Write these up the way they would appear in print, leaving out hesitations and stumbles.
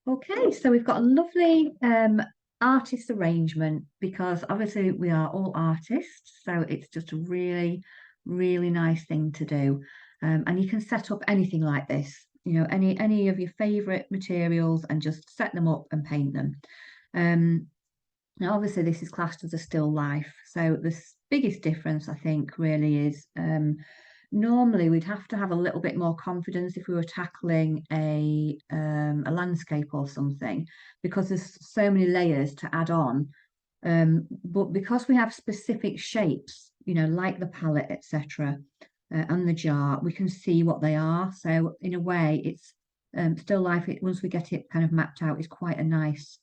Okay, so we've got a lovely artist arrangement because obviously we are all artists, so it's just a really, really nice thing to do. And you can set up anything like this, any of your favorite materials and just set them up and paint them. Um, Now, obviously, this is classed as a still life. So the biggest difference, I think, really is normally we'd have to have a little bit more confidence if we were tackling a landscape or something, because there's so many layers to add on. But because we have specific shapes, like the palette, etc., and the jar, we can see what they are. So in a way, it's still life. Once we get it kind of mapped out, is quite a nice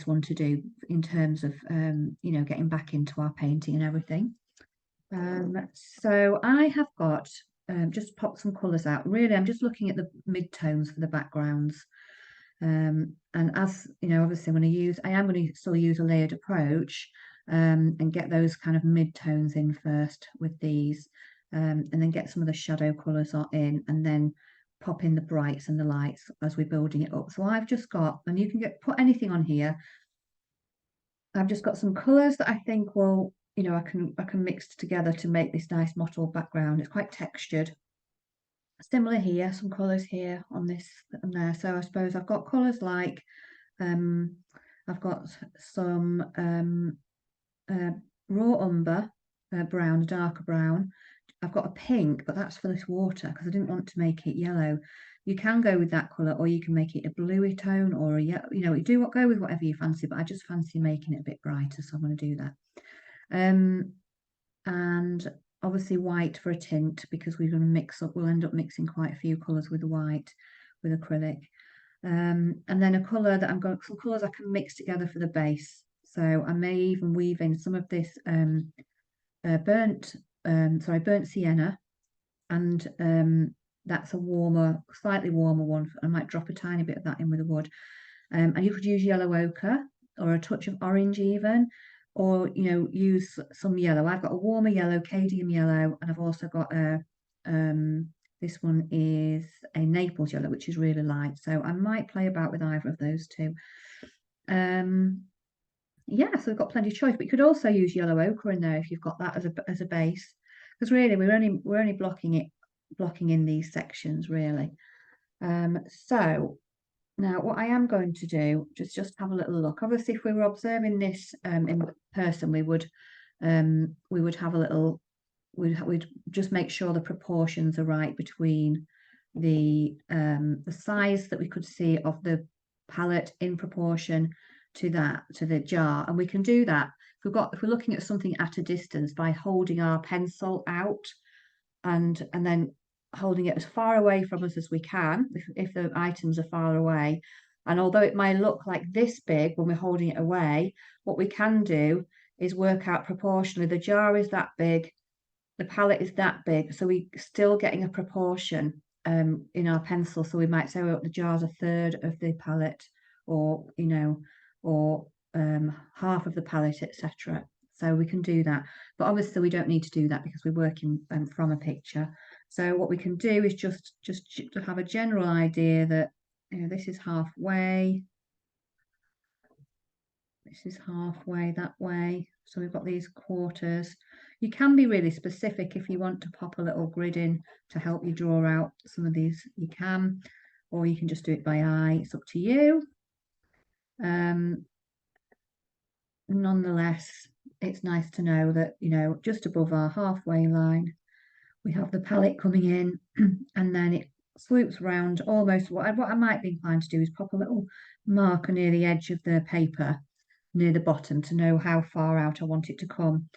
one to do in terms of getting back into our painting and everything. So I have got just popped some colours out. Really, I'm just looking at the mid-tones for the backgrounds. And as you know, obviously, I am going to still use a layered approach and get those kind of mid-tones in first with these, and then get some of the shadow colours in, and then pop in the brights and the lights as we're building it up. So I've just got, and you can put anything on here. I've just got some colours that I think will, I can mix together to make this nice mottled background. It's quite textured. Similar here, some colours here on this and there. So I suppose I've got colours like um, I've got some raw umber brown, a darker brown. I've got a pink, but that's for this water because I didn't want to make it yellow. You can go with that colour, or you can make it a bluey tone or a yellow, you do go with whatever you fancy, but I just fancy making it a bit brighter, so I'm going to do that. And obviously white for a tint because we're going to we'll end up mixing quite a few colours with white, with acrylic. And then a colour that some colours I can mix together for the base. So I may even weave in some of this burnt sienna, and that's a slightly warmer one. I might drop a tiny bit of that in with the wood. And you could use yellow ochre or a touch of orange even, or use some yellow. I've got a warmer yellow, cadmium yellow, and I've also got this one is a Naples yellow, which is really light. So I might play about with either of those two. Yeah, so we've got plenty of choice, but you could also use yellow ochre in there if you've got that as a base, because really we're only blocking in these sections really. So now what I am going to do just have a little look. Obviously, if we were observing this in person, we would have a little we'd just make sure the proportions are right between the size that we could see of the palette in proportion to the jar, and we can do that if we're looking at something at a distance by holding our pencil out and then holding it as far away from us as we can if the items are far away. And although it might look like this big when we're holding it away, what we can do is work out proportionally. The jar is that big, the palette is that big, so we're still getting a proportion in our pencil. So we might say, well, the jar's a third of the palette, or or half of the palette, etc. So we can do that, but obviously we don't need to do that because we're working from a picture. So what we can do is just to have a general idea that this is halfway, this is halfway that way. So we've got these quarters. You can be really specific if you want to pop a little grid in to help you draw out some of these, you can, or you can just do it by eye. It's up to you. Nonetheless, it's nice to know that, just above our halfway line, we have the palette coming in and then it swoops round almost. What I might be inclined to do is pop a little marker near the edge of the paper near the bottom to know how far out I want it to come.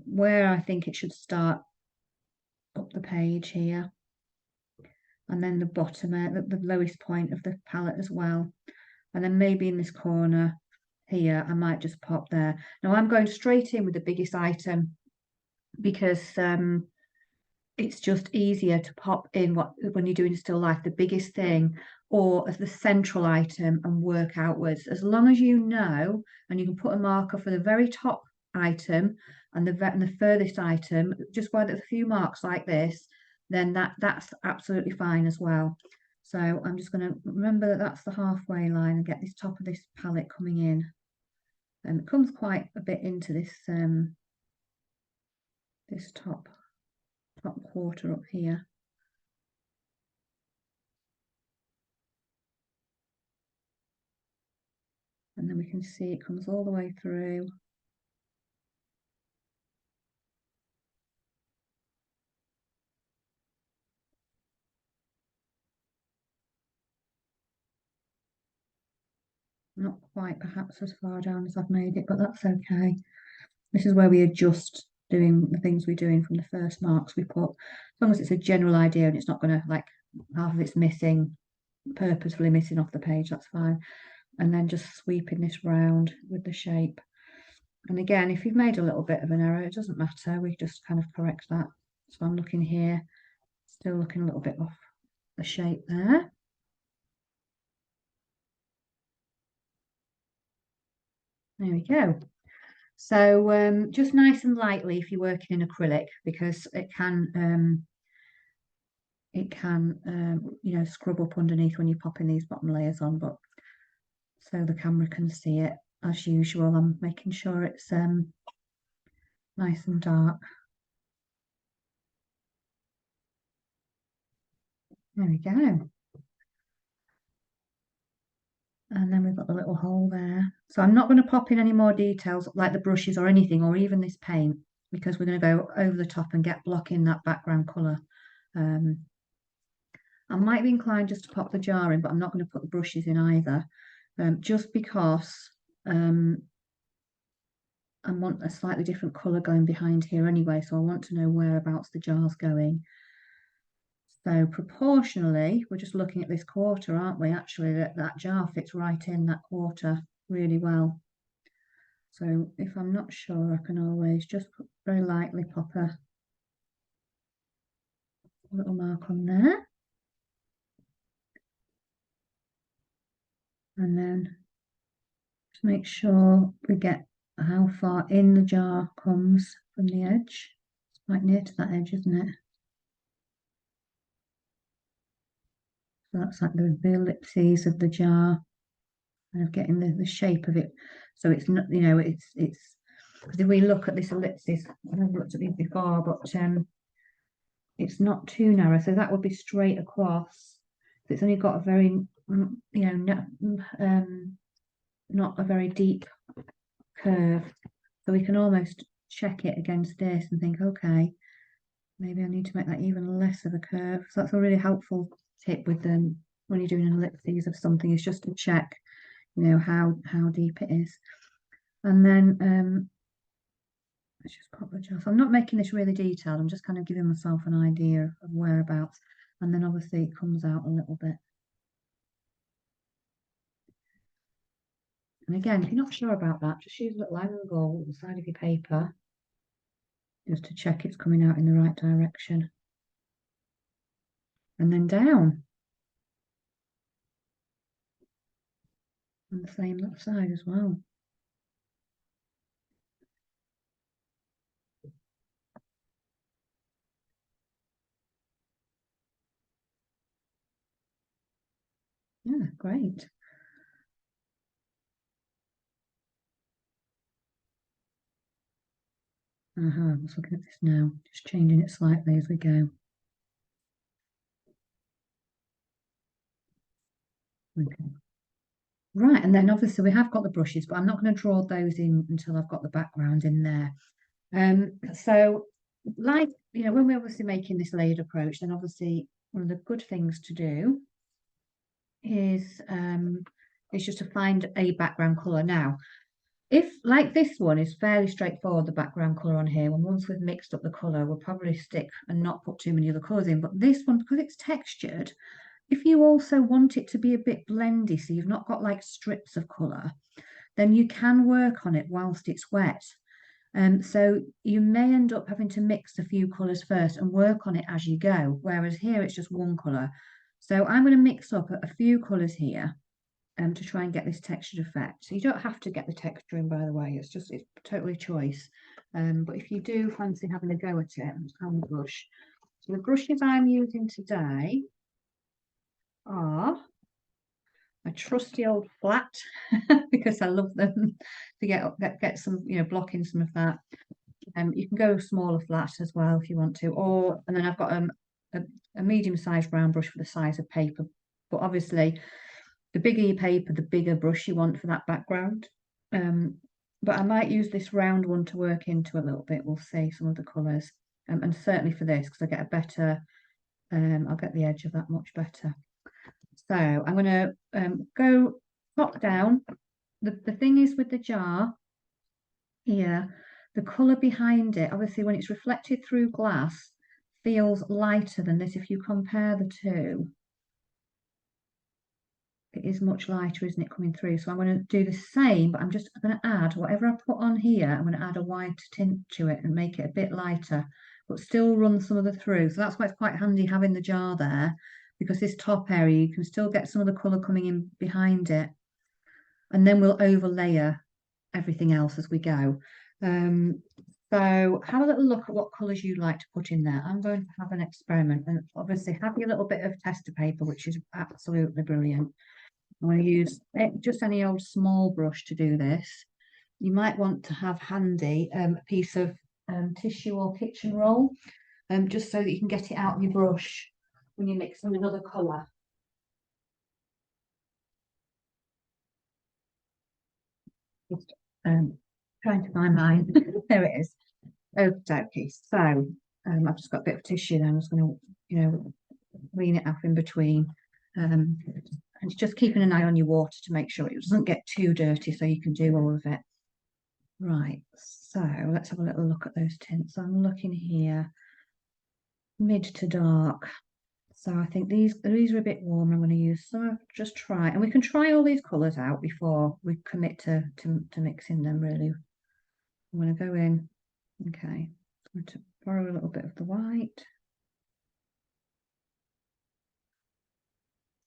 Where I think it should start up the page here, and then the bottom, the lowest point of the palette as well, and then maybe in this corner here I might just pop there. Now I'm going straight in with the biggest item because it's just easier to pop in when you're doing still life, the biggest thing, or as the central item and work outwards. As long as you know, and you can put a marker for the very top item and the furthest item, just where there's a few marks like this, then that's absolutely fine as well. So I'm just going to remember that that's the halfway line and get this top of this palette coming in. And it comes quite a bit into this this top quarter up here. And then we can see it comes all the way through. Not quite perhaps as far down as I've made it, but that's okay. This is where we adjust doing the things we're doing from the first marks we put. As long as it's a general idea and it's not going to, like, half of it's missing, purposefully missing off the page, that's fine. And then just sweeping this round with the shape. And again, if you've made a little bit of an error, it doesn't matter. We just kind of correct that. So I'm looking here, still looking a little bit off the shape there. There we go. So just nice and lightly if you're working in acrylic, because it can you know, scrub up underneath when you're popping these bottom layers on, but so the camera can see it. As usual, I'm making sure it's nice and dark. There we go. And then we've got the little hole there. So I'm not going to pop in any more details like the brushes or anything, or even this paint, because we're going to go over the top and get blocking that background colour. I might be inclined just to pop the jar in, but I'm not going to put the brushes in either, just because I want a slightly different colour going behind here anyway, so I want to know whereabouts the jar's going. So proportionally, we're just looking at this quarter, aren't we? Actually, that jar fits right in that quarter really well. So if I'm not sure, I can always just very lightly pop a little mark on there. And then just make sure we get how far in the jar comes from the edge. It's quite near to that edge, isn't it? So that's like the ellipses of the jar, kind of getting the shape of it. So it's not, you know, it's because if we look at this ellipsis, I haven't looked at these before, but it's not too narrow, so that would be straight across. So it's only got a very, you know, not a very deep curve. So we can almost check it against this and think, okay, maybe I need to make that even less of a curve. So that's a really helpful tip with them when you're doing an ellipses of something, is just to check, you know, how deep it is. And then let's just pop the jar. So I'm not making this really detailed, I'm just kind of giving myself an idea of whereabouts. And then obviously it comes out a little bit. And again, if you're not sure about that, just use a little angle at the side of your paper just to check it's coming out in the right direction. And then down. And the same that side as well. Yeah, great. I'm just looking at this now, just changing it slightly as we go. Okay. Right, and then obviously we have got the brushes, but I'm not going to draw those in until I've got the background in there. So like, you know, when we're obviously making this layered approach, then obviously one of the good things to do is just to find a background colour. Now, if like this one is fairly straightforward, the background colour on here, and once we've mixed up the colour, we'll probably stick and not put too many other colours in. But this one, because it's textured, if you also want it to be a bit blendy, so you've not got like strips of colour, then you can work on it whilst it's wet. So you may end up having to mix a few colours first and work on it as you go, whereas here it's just one colour. So I'm going to mix up a few colours here to try and get this textured effect. So you don't have to get the texture in, by the way, it's totally choice. But if you do fancy having a go at it, I'm just having a brush. So the brushes I'm using today are a trusty old flat because I love them to get some, blocking some of that. You can go smaller flat as well if you want to, and then I've got a, a medium-sized round brush for the size of paper. But obviously, the bigger your paper, the bigger brush you want for that background. But I might use this round one to work into a little bit. We'll see some of the colours, and certainly for this because I get a better. I'll get the edge of that much better. So I'm going to go top down. The thing is with the jar here, the colour behind it, obviously when it's reflected through glass, feels lighter than this. If you compare the two, it is much lighter, isn't it, coming through? So I'm going to do the same, but I'm just going to add whatever I put on here, I'm going to add a white tint to it and make it a bit lighter, but still run some of the through. So that's why it's quite handy having the jar there, because this top area, you can still get some of the colour coming in behind it. And then we'll overlay everything else as we go. So have a little look at what colours you'd like to put in there. I'm going to have an experiment and obviously have your little bit of tester paper, which is absolutely brilliant. I'm going to use just any old small brush to do this. You might want to have handy a piece of tissue or kitchen roll, just so that you can get it out of your brush when you mix in another colour. Just trying to find mine. There it is. Okay, so I've just got a bit of tissue there. I'm just going to, clean it up in between. And just keeping an eye on your water to make sure it doesn't get too dirty so you can do all of it. Right, so let's have a little look at those tints. I'm looking here, mid to dark. So I think these are a bit warm. I'm going to use some, just try, and we can try all these colours out before we commit to mixing them really. I'm going to go in, okay, I'm going to borrow a little bit of the white.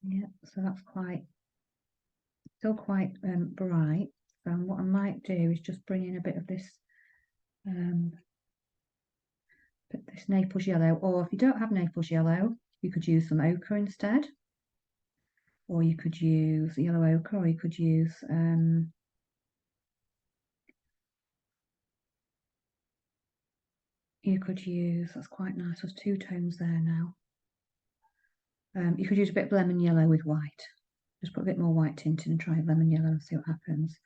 Yeah, so that's still quite bright. So what I might do is just bring in a bit of this Naples yellow, or if you don't have Naples yellow, you could use some ochre instead, or you could use yellow ochre, or you could use that's quite nice. There's two tones there now. You could use a bit of lemon yellow with white. Just put a bit more white tint in and try lemon yellow and see what happens.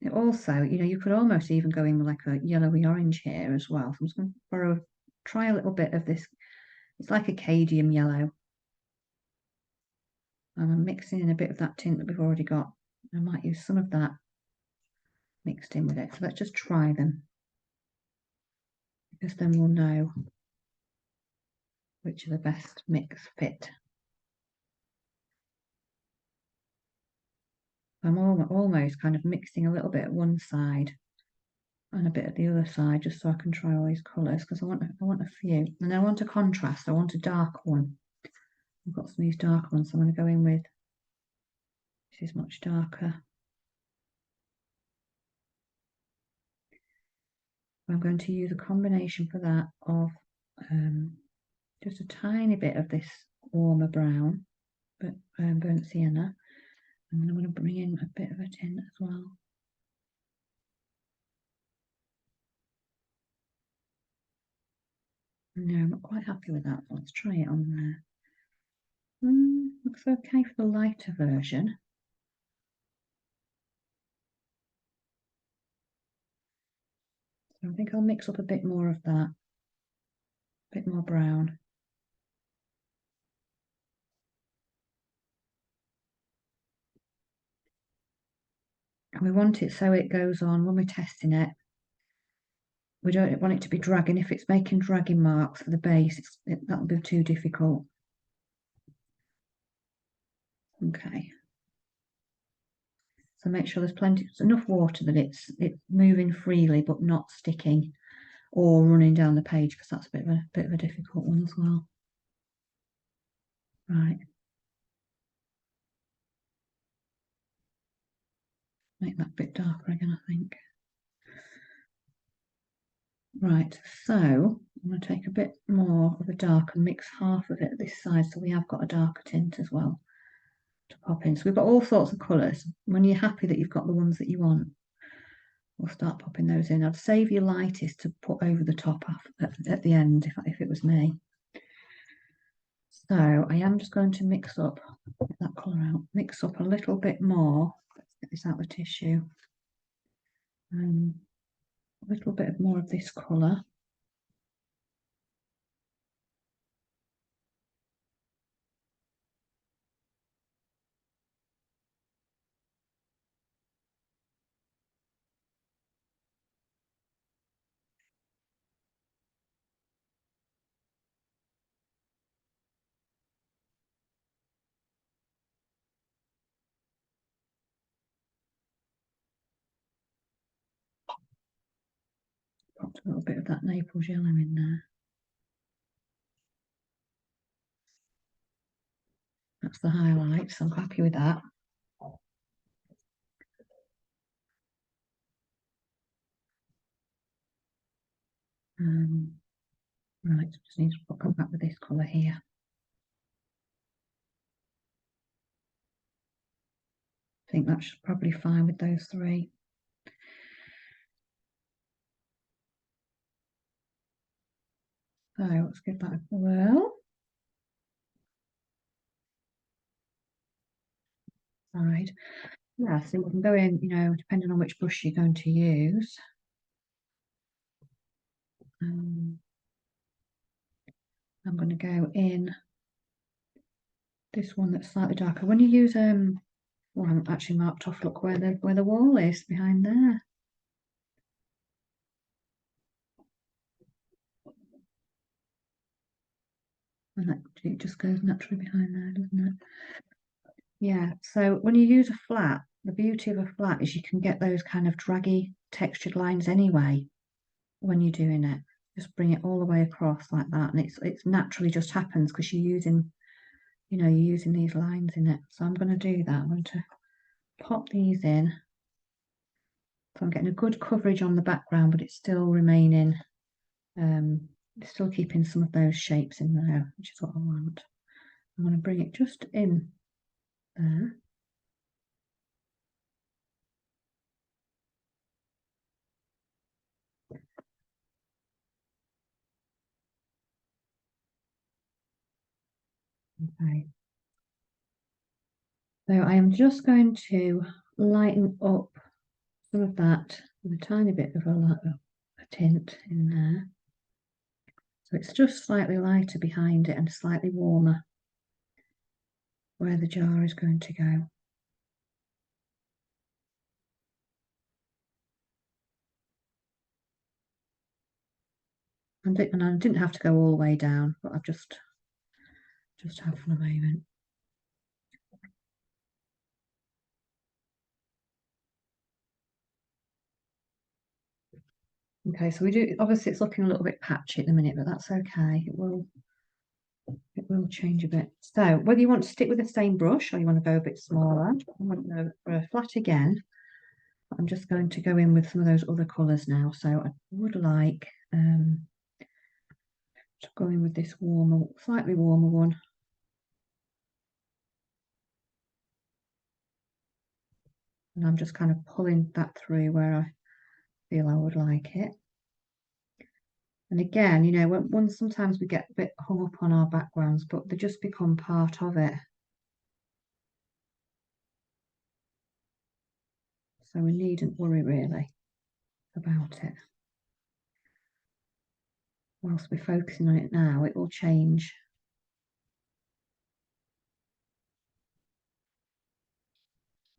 It also, you could almost even go in with like a yellowy orange here as well. So I'm just going to try a little bit of this. It's like a cadmium yellow. And I'm mixing in a bit of that tint that we've already got. I might use some of that mixed in with it. So let's just try them, because then we'll know which are the best mix fit. I'm almost kind of mixing a little bit at one side and a bit at the other side, just so I can try all these colours, because I want a few. And I want a contrast. I want a dark one. I've got some of these dark ones, so I'm going to go in with, this is much darker. I'm going to use a combination for that of just a tiny bit of this warmer brown, but burnt sienna, and then I'm going to bring in a bit of a tint as well. No, I'm not quite happy with that. Let's try it on there. Looks okay for the lighter version. So I think I'll mix up a bit more of that, a bit more brown. And we want it so it goes on when we're testing it. We don't want it to be dragging. If it's making dragging marks for the base, that'll be too difficult. Okay. So make sure there's enough water that it's moving freely but not sticking or running down the page, because that's a bit of a difficult one as well. Right. Make that a bit darker again, I think. Right, so I'm going to take a bit more of a dark and mix half of it this side, so we have got a darker tint as well to pop in. So we've got all sorts of colours. When you're happy that you've got the ones that you want, we'll start popping those in. I'd save your lightest to put over the top at the end if it was me. So I am just going to mix up, get that colour out, mix up a little bit more. Let's get this out of the tissue. A little bit more of this colour. Popped a little bit of that Naples yellow in there. That's the highlight, so I'm happy with that. Right, just need to come back with this colour here. I think that's probably fine with those three. So let's give that a whirl. Right. Yeah, so you can go in, depending on which brush you're going to use. I'm going to go in this one that's slightly darker. When you use well, I haven't actually marked off. Look where the wall is behind there. And that it just goes naturally behind there, doesn't it? Yeah. So when you use a flat, the beauty of a flat is you can get those kind of draggy textured lines anyway when you're doing it. Just bring it all the way across like that, and it's naturally just happens because you're using these lines in it. So I'm going to do that. I'm going to pop these in. So I'm getting a good coverage on the background, but it's still remaining, still keeping some of those shapes in there, which is what I want. I'm going to bring it just in there. Okay. So I am just going to lighten up some of that with a tiny bit of a tint in there. So it's just slightly lighter behind it and slightly warmer where the jar is going to go. And I didn't have to go all the way down, but I've just have for the moment. Okay, so we do, obviously it's looking a little bit patchy at the minute, but that's okay. It will change a bit. So whether you want to stick with the same brush or you want to go a bit smaller, I'm going to go for a flat again. I'm just going to go in with some of those other colours now. So I would like to go in with this warmer, slightly warmer one. And I'm just kind of pulling that through where I feel I would like it. And again, when sometimes we get a bit hung up on our backgrounds, but they just become part of it. So we needn't worry really about it. Whilst we're focusing on it now, it will change.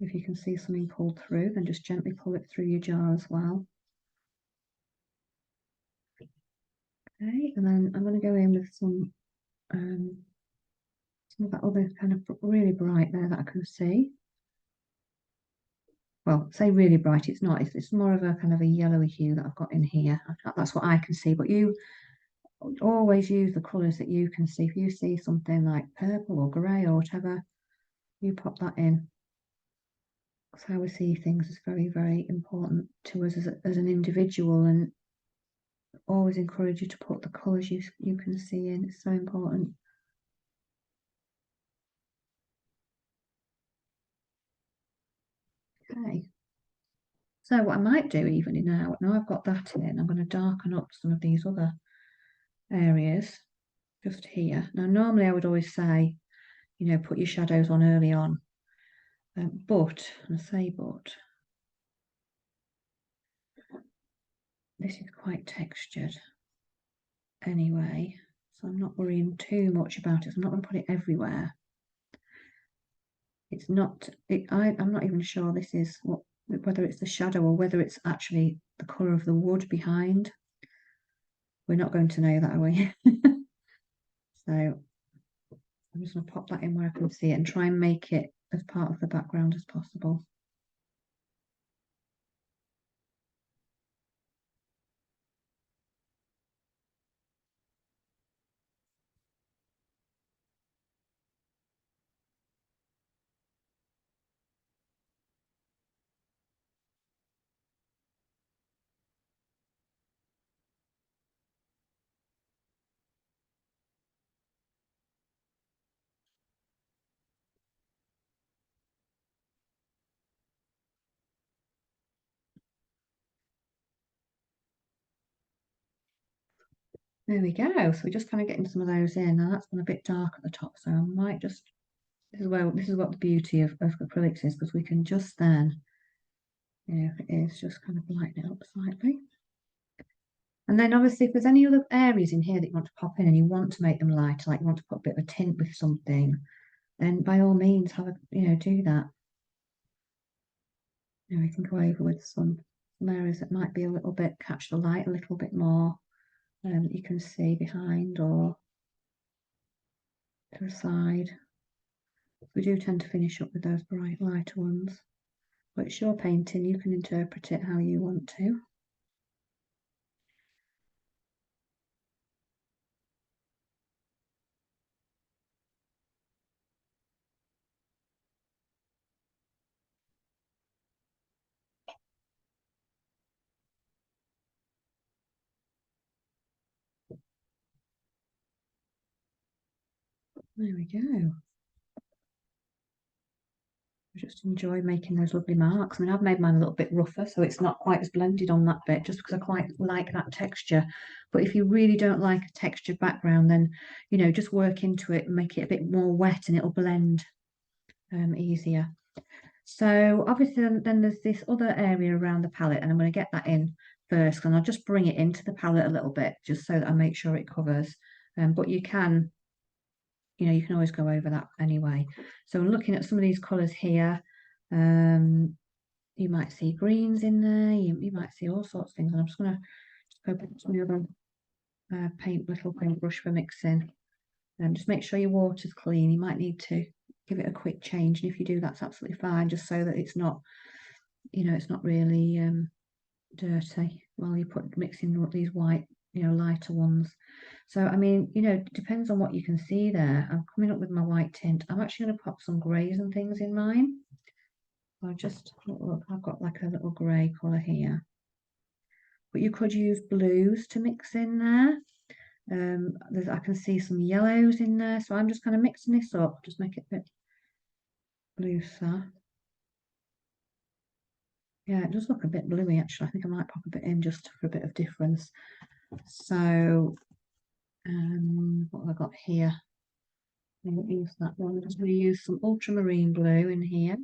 If you can see something pulled through, then just gently pull it through your jar as well. Okay, and then I'm going to go in with some of that other kind of really bright there that I can see. Well, say really bright, it's not. It's more of a kind of a yellowy hue that I've got in here. That's what I can see, but you always use the colours that you can see. If you see something like purple or grey or whatever, you pop that in. That's how we see things is very, very important to us as an individual, and always encourage you to put the colours you can see in. It's so important. Okay. So what I might do even now I've got that in, I'm going to darken up some of these other areas just here. Now normally I would always say, you know, put your shadows on early on, but this is quite textured anyway, so I'm not worrying too much about it. I'm not going to put it everywhere. It's not, I'm not even sure this is whether it's the shadow or whether it's actually the colour of the wood behind. We're not going to know that, are we? So I'm just going to pop that in where I can see it and try and make it as part of the background as possible. There we go. So we're just kind of getting some of those in. Now that's gone a bit dark at the top, so I might just, this is what the beauty of acrylics is, because we can just then, you know, if it is, just kind of lighten it up slightly. And then obviously if there's any other areas in here that you want to pop in and you want to make them lighter, like you want to put a bit of a tint with something, then by all means have a, you know, do that. You know, we can go over with some areas that might be a little bit, catch the light a little bit more, that you can see behind or to the side. We do tend to finish up with those bright lighter ones, but it's your painting, you can interpret it how you want to. There we go. I just enjoy making those lovely marks. I mean, I've made mine a little bit rougher, so it's not quite as blended on that bit, just because I quite like that texture. But if you really don't like a textured background, then, you know, just work into it and make it a bit more wet and it'll blend easier. So obviously then there's this other area around the palette, and I'm going to get that in first, and I'll just bring it into the palette a little bit, just so that I make sure it covers. But you can, you know, you can always go over that anyway. So looking at some of these colours here, you might see greens in there, you might see all sorts of things. And I'm just going to go back to the other little paintbrush for mixing. And just make sure your water's clean. You might need to give it a quick change, and if you do, that's absolutely fine, just so that it's not, you know, it's not really dirty while you put mixing these white, you know, lighter ones. So I mean, you know, it depends on what you can see there. I'm coming up with my white tint. I'm actually going to pop some greys and things in mine. I just look, I've got like a little grey colour here, but you could use blues to mix in there. I can see some yellows in there, so I'm just kind of mixing this up, just make it a bit looser. Yeah, it does look a bit bluey actually. I think I might pop a bit in just for a bit of difference. So what have I got here? I won't use that one. I'm just going to use some ultramarine blue in here.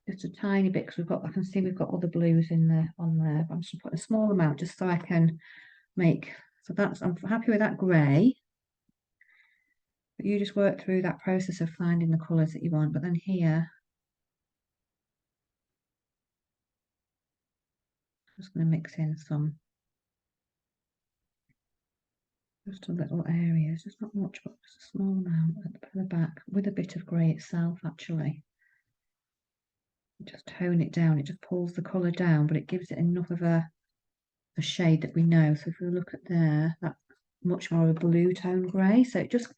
Just a tiny bit, because I can see we've got other blues in there on there. But I'm just putting a small amount just so I can make, so that's, I'm happy with that grey. But you just work through that process of finding the colours that you want. But then here, I'm just going to mix in some, just a little areas, just not much, but just a small amount at the back with a bit of grey itself actually. Just tone it down, it just pulls the colour down, but it gives it enough of a shade that we know. So if we look at there, that's much more of a blue tone grey. So it just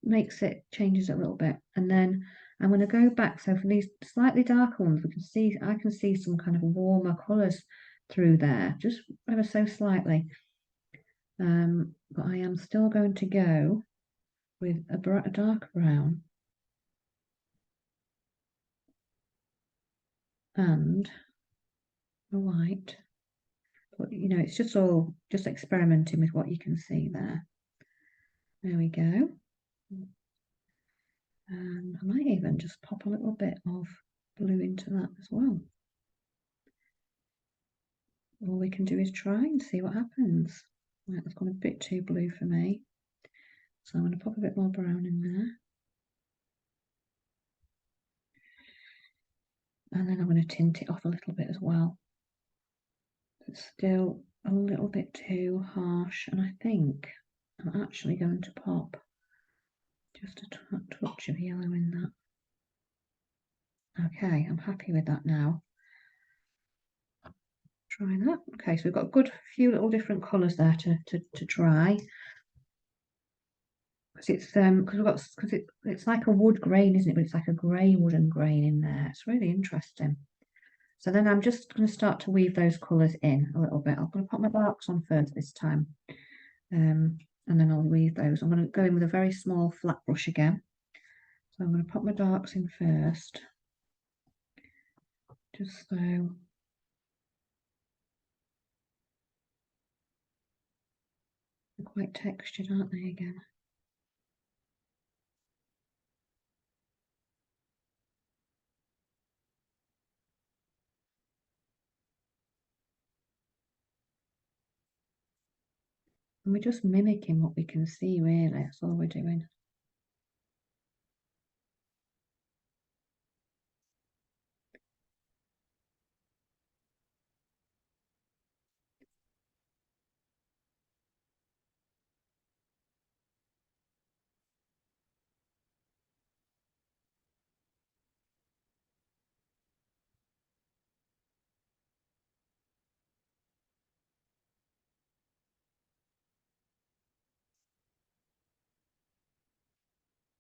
makes it, changes it a little bit. And then I'm going to go back. So for these slightly darker ones, we can see, I can see some kind of warmer colours through there, just ever so slightly. But I am still going to go with a dark brown and a white. But you know, it's just all just experimenting with what you can see there. There we go. And I might even just pop a little bit of blue into that as well. All we can do is try and see what happens. Right, that's gone a bit too blue for me. So I'm going to pop a bit more brown in there. And then I'm going to tint it off a little bit as well. It's still a little bit too harsh, and I think I'm actually going to pop just a touch of yellow in that. Okay, I'm happy with that now. Try that. Okay, so we've got a good few little different colours there to try. Because it's like a wood grain, isn't it? But it's like a grey wooden grain in there. It's really interesting. So then I'm just going to start to weave those colours in a little bit. I'm going to put my darks on first this time. And then I'll weave those. I'm going to go in with a very small flat brush again. So I'm going to pop my darks in first. Just so. They're quite textured, aren't they, again? And we're just mimicking what we can see, really. That's all we're doing.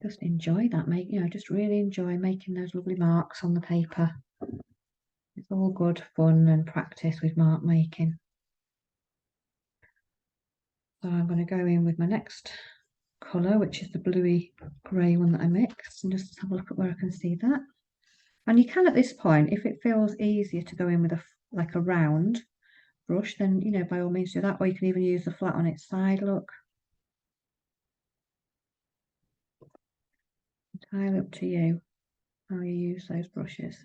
Just enjoy that, just really enjoy making those lovely marks on the paper. It's all good fun and practice with mark making. So I'm going to go in with my next colour, which is the bluey grey one that I mixed, and just have a look at where I can see that. And you can at this point, if it feels easier to go in with like a round brush, then by all means do that, or you can even use the flat on its side. Look, entirely up to you how you use those brushes.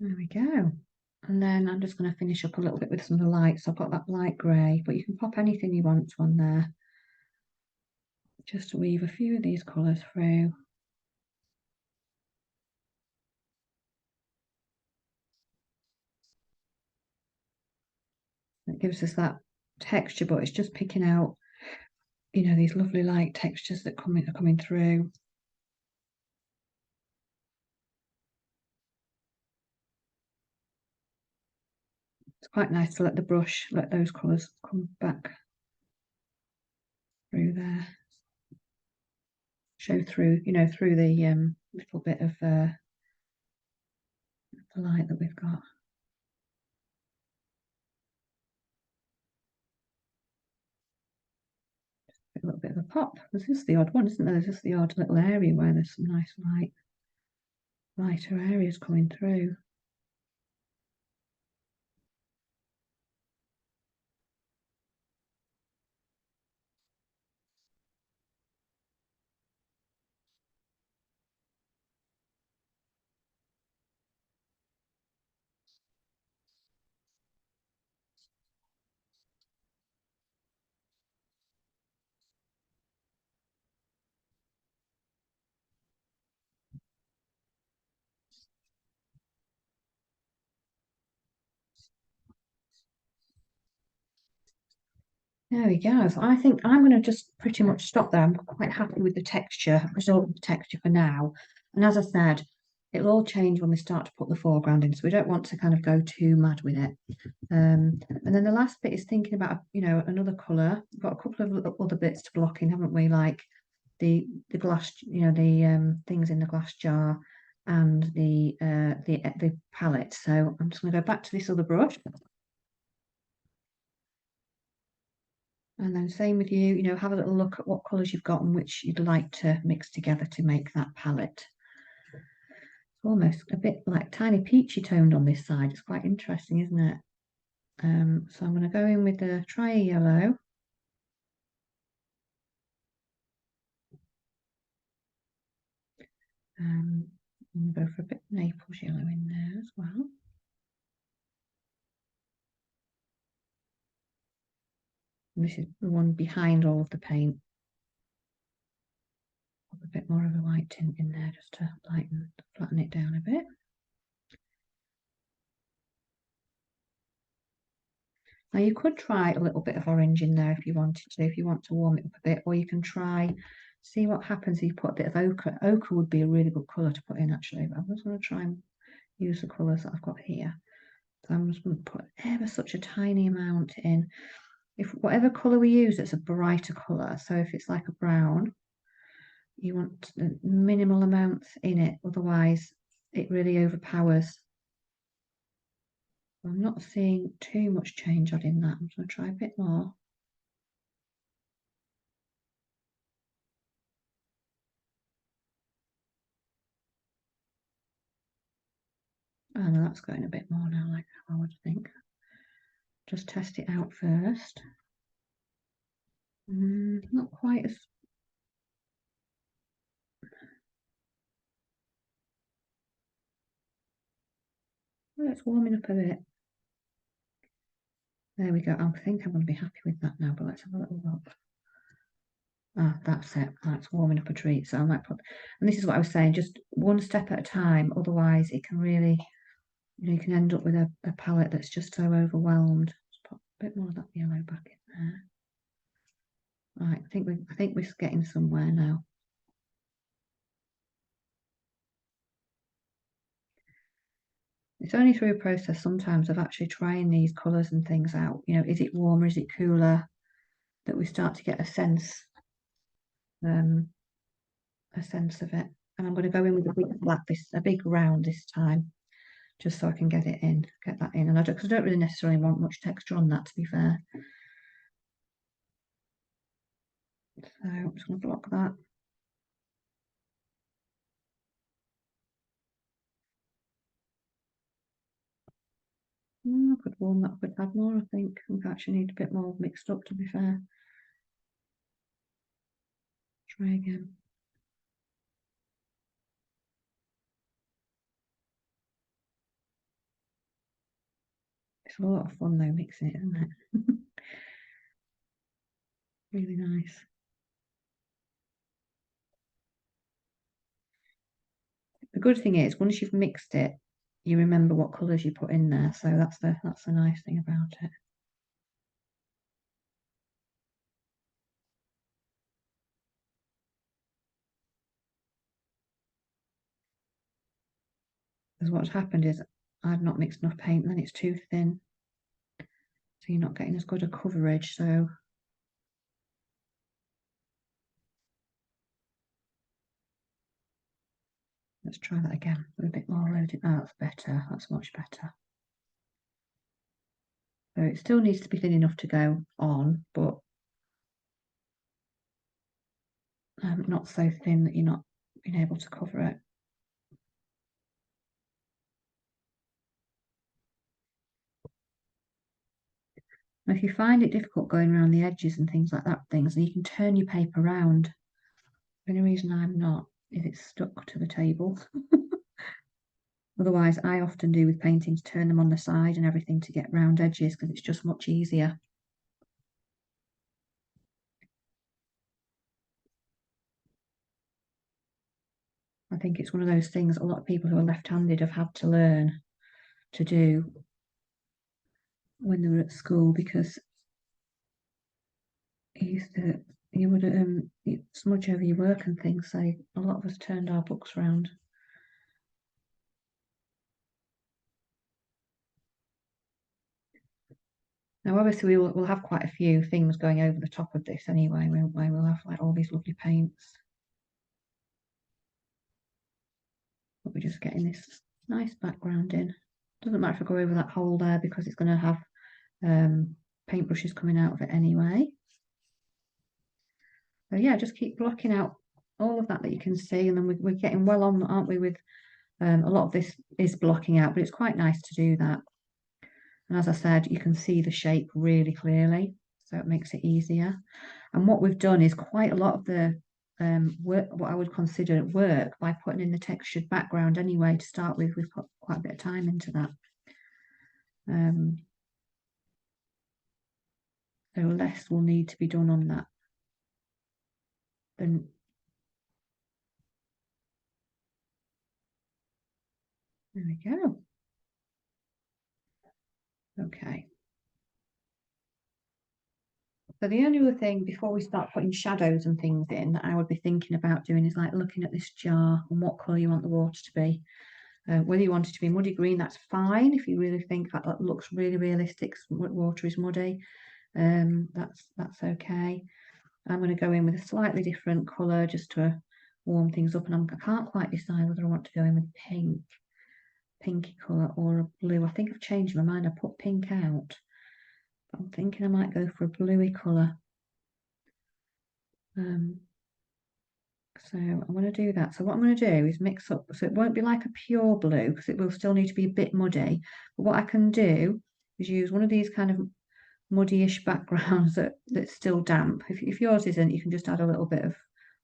There we go. And then I'm just going to finish up a little bit with some of the lights. I've got that light grey, but you can pop anything you want on there. Just to weave a few of these colours through. It gives us that texture, but it's just picking out, these lovely light textures that are coming through. It's quite nice to let those colours come back through there. Show through, through the little bit of the light that we've got. A little bit of a pop. This is the odd one, isn't there? There's just the odd little area where there's some nice lighter areas coming through. There we go. So I think I'm going to just pretty much stop there. I'm quite happy with the texture, result of the texture for now. And as I said, it'll all change when we start to put the foreground in. So we don't want to kind of go too mad with it. And then the last bit is thinking about, another colour. We've got a couple of other bits to block in, haven't we? Like the glass, the things in the glass jar and the palette. So I'm just going to go back to this other brush. And then same with you, have a little look at what colours you've got and which you'd like to mix together to make that palette. It's almost a bit like tiny peachy toned on this side. It's quite interesting, isn't it? So I'm going to go in with the try a yellow. I'm going to go for a bit of Naples yellow in there as well. And this is the one behind all of the paint. Put a bit more of a white tint in there just to flatten it down a bit. Now you could try a little bit of orange in there if you wanted to, if you want to warm it up a bit, or you can see what happens if you put a bit of ochre. Ochre would be a really good colour to put in actually, but I'm just going to try and use the colours that I've got here. So I'm just going to put ever such a tiny amount in. If whatever colour we use, it's a brighter colour. So if it's like a brown, you want minimal amounts in it, otherwise it really overpowers. I'm not seeing too much change on in that. I'm going to try a bit more. And that's going a bit more now, like I would think. Just test it out first. Not quite as... Well, it's warming up a bit. There we go. I think I'm going to be happy with that now, but let's have a little look. Ah, that's it. That's warming up a treat. So I might put... And this is what I was saying, just one step at a time. Otherwise, it can really... You can end up with a palette that's just so overwhelmed. Just put a bit more of that yellow back in there. Right, I think we're getting somewhere now. It's only through a process sometimes of actually trying these colours and things out. Is it warmer, is it cooler, that we start to get a sense of it. And I'm going to go in with a big round this time, just so I can get that in. And I don't really necessarily want much texture on that, to be fair. So I'm just going to block that. I could warm that up a tad more, I think. I actually need a bit more mixed up, to be fair. Try again. It's a lot of fun though, mixing it, isn't it? Really nice. The good thing is, once you've mixed it, you remember what colours you put in there. So that's the nice thing about it. Because what's happened is I've not mixed enough paint, and then it's too thin. So you're not getting as good a coverage. So let's try that again with a bit more loaded. Oh, that's better. That's much better. So it still needs to be thin enough to go on, but not so thin that you're not being able to cover it. And if you find it difficult going around the edges and things like that, then you can turn your paper around. The only reason I'm not is it's stuck to the table. Otherwise, I often do with paintings, turn them on the side and everything to get round edges because it's just much easier. I think it's one of those things a lot of people who are left-handed have had to learn to do when they were at school, because you would smudge over your work and things. So a lot of us turned our books around. Now, obviously, we'll have quite a few things going over the top of this anyway, won't we? We'll have like all these lovely paints. But we're just getting this nice background in. Doesn't matter if I go over that hole there because it's going to have paintbrushes coming out of it anyway. So yeah, just keep blocking out all of that you can see, and then we're getting well on, aren't we, with a lot of this is blocking out, but it's quite nice to do that. And as I said, you can see the shape really clearly, so it makes it easier. And what we've done is quite a lot of the work, what I would consider work, by putting in the textured background anyway to start with. We've put quite a bit of time into that. So less will need to be done on that. Then there we go. Okay. So the only other thing before we start putting shadows and things in that I would be thinking about doing is like looking at this jar and what colour you want the water to be. Whether you want it to be muddy green, that's fine. If you really think that looks really realistic, water is muddy, that's okay. I'm going to go in with a slightly different colour just to warm things up, and I can't quite decide whether I want to go in with pinky colour or a blue. I think I've changed my mind. I put pink out. I'm thinking I might go for a bluey colour. So I'm going to do that. So what I'm going to do is mix up, so it won't be like a pure blue because it will still need to be a bit muddy. But what I can do is use one of these kind of muddy-ish backgrounds that's still damp. If yours isn't, you can just add a little bit of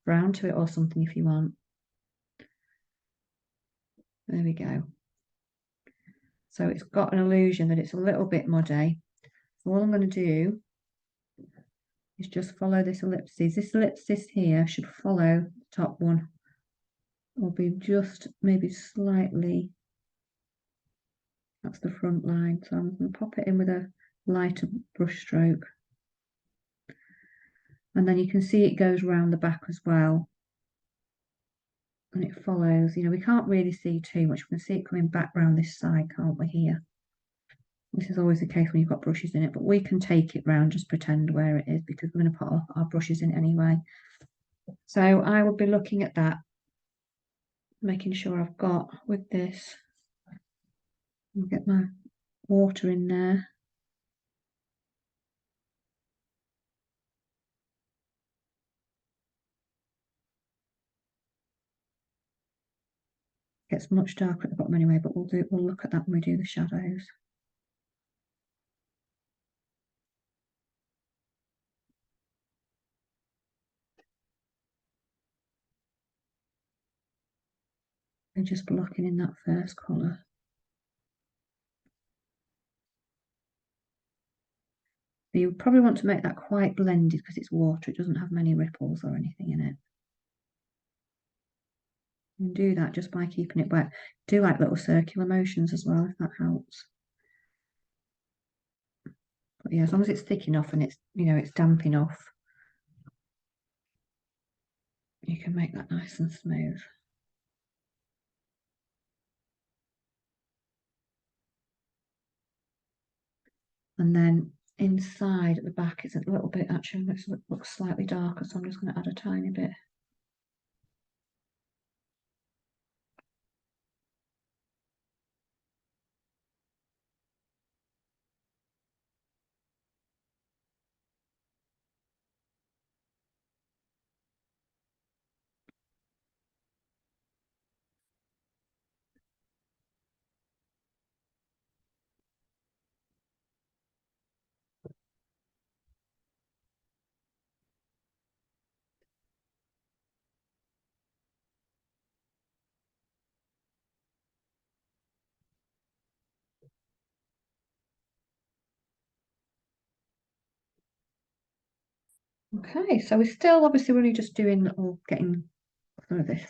brown to it or something if you want. There we go. So it's got an illusion that it's a little bit muddy. So all I'm going to do is just follow this ellipsis. This ellipsis here should follow the top one, or be just maybe slightly, that's the front line. So I'm going to pop it in with a lighter brush stroke. And then you can see it goes round the back as well. And it follows, you know, we can't really see too much. We can see it coming back round this side, can't we, here? This is always the case when you've got brushes in it, but we can take it round, just pretend where it is, because we're going to put our brushes in anyway. So I will be looking at that, making sure I've got with this, I'll get my water in there. Gets much darker at the bottom anyway, but we'll look at that when we do the shadows. And just blocking in that first colour. You probably want to make that quite blended because it's water. It doesn't have many ripples or anything in it. You can do that just by keeping it wet. Do like little circular motions as well, if that helps. But yeah, as long as it's thick enough and it's, you know, it's damp enough, you can make that nice and smooth. And then inside at the back, it's a little bit, actually looks slightly darker, so I'm just going to add a tiny bit. Okay, so we're still obviously really just doing or getting some of this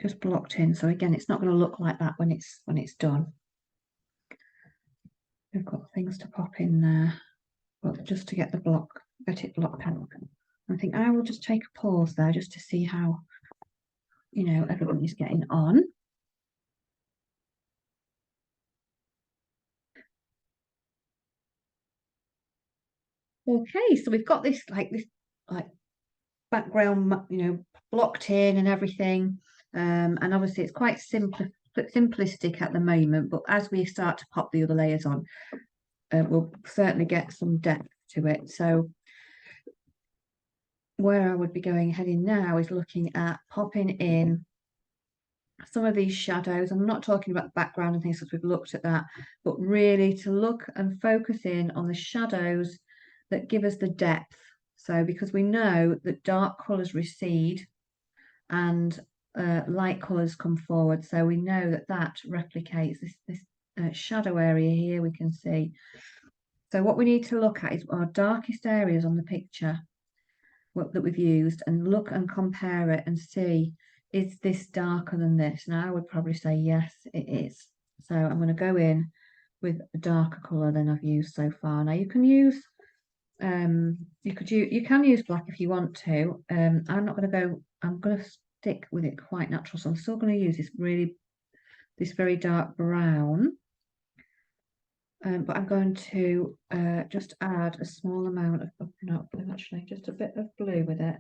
just blocked in. So again, it's not going to look like that when it's done. We've got things to pop in there, but just to get the block get it blocked out. I think I will just take a pause there just to see how, everybody's getting on. Okay, so we've got this like background, blocked in and everything. And obviously it's quite simplistic at the moment, but as we start to pop the other layers on, we'll certainly get some depth to it. So where I would be heading now is looking at popping in some of these shadows. I'm not talking about the background and things because we've looked at that, but really to look and focus in on the shadows that give us the depth. So because we know that dark colours recede and light colours come forward, so we know that that replicates this shadow area here we can see. So what we need to look at is our darkest areas on the picture that we've used, and look and compare it and see, is this darker than this? Now I would probably say yes, it is. So I'm going to go in with a darker colour than I've used so far. Now you can use you can use black if you want to. I'm not going to go, I'm going to stick with it quite natural, so I'm still going to use this very dark brown. But I'm going to just add a small amount of, not blue actually, just a bit of blue with it.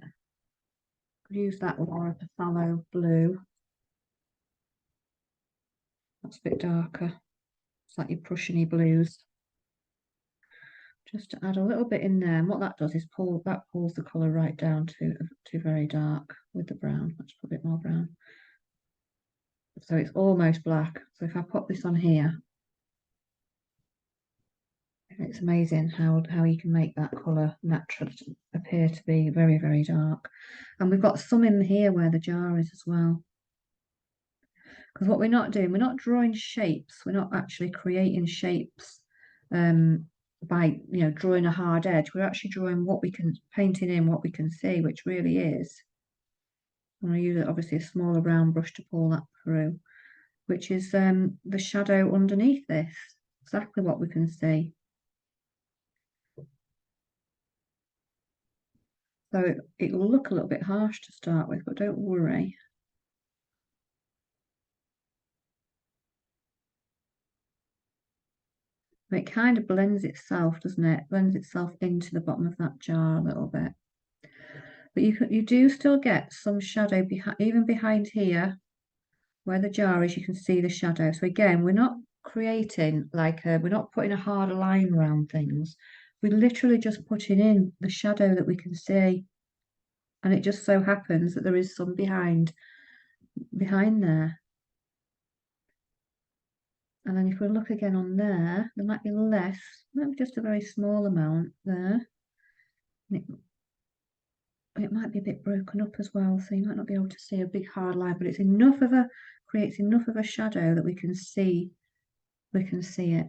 Use that more of a phthalo blue. That's a bit darker. It's like your Prussian-y blues. Just to add a little bit in there, and what that does is pulls the colour right down to very dark with the brown. Let's put a bit more brown. So it's almost black. So if I pop this on here, it's amazing how you can make that colour naturally appear to be very, very dark. And we've got some in here where the jar is as well. Because what we're not doing, we're not drawing shapes. We're not actually creating shapes by drawing a hard edge. We're actually drawing painting in what we can see, which really is. I'm going to use obviously a smaller round brush to pull that through, which is the shadow underneath this. Exactly what we can see. So it will look a little bit harsh to start with, but don't worry. It kind of blends itself, doesn't it? Blends itself into the bottom of that jar a little bit. But you do still get some shadow even behind here, where the jar is. You can see the shadow. So again, we're not creating we're not putting a hard line around things. We're literally just putting in the shadow that we can see, and it just so happens that there is some behind there. And then if we look again on there might be less, maybe just a very small amount there. It might be a bit broken up as well, so you might not be able to see a big hard line, but it's creates enough of a shadow that we can see it.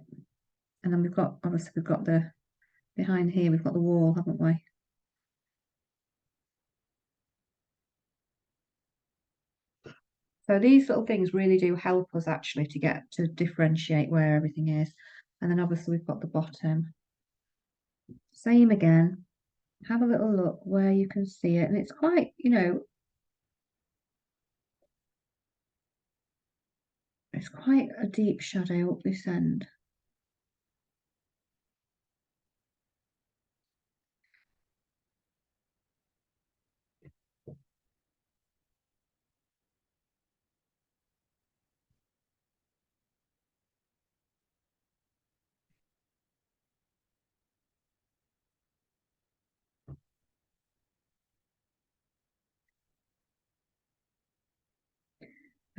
And then obviously we've got the behind here, we've got the wall, haven't we? So these little things really do help us actually to differentiate where everything is. And then obviously we've got the bottom. Same again. Have a little look where you can see it, and it's quite, it's quite a deep shadow up this end.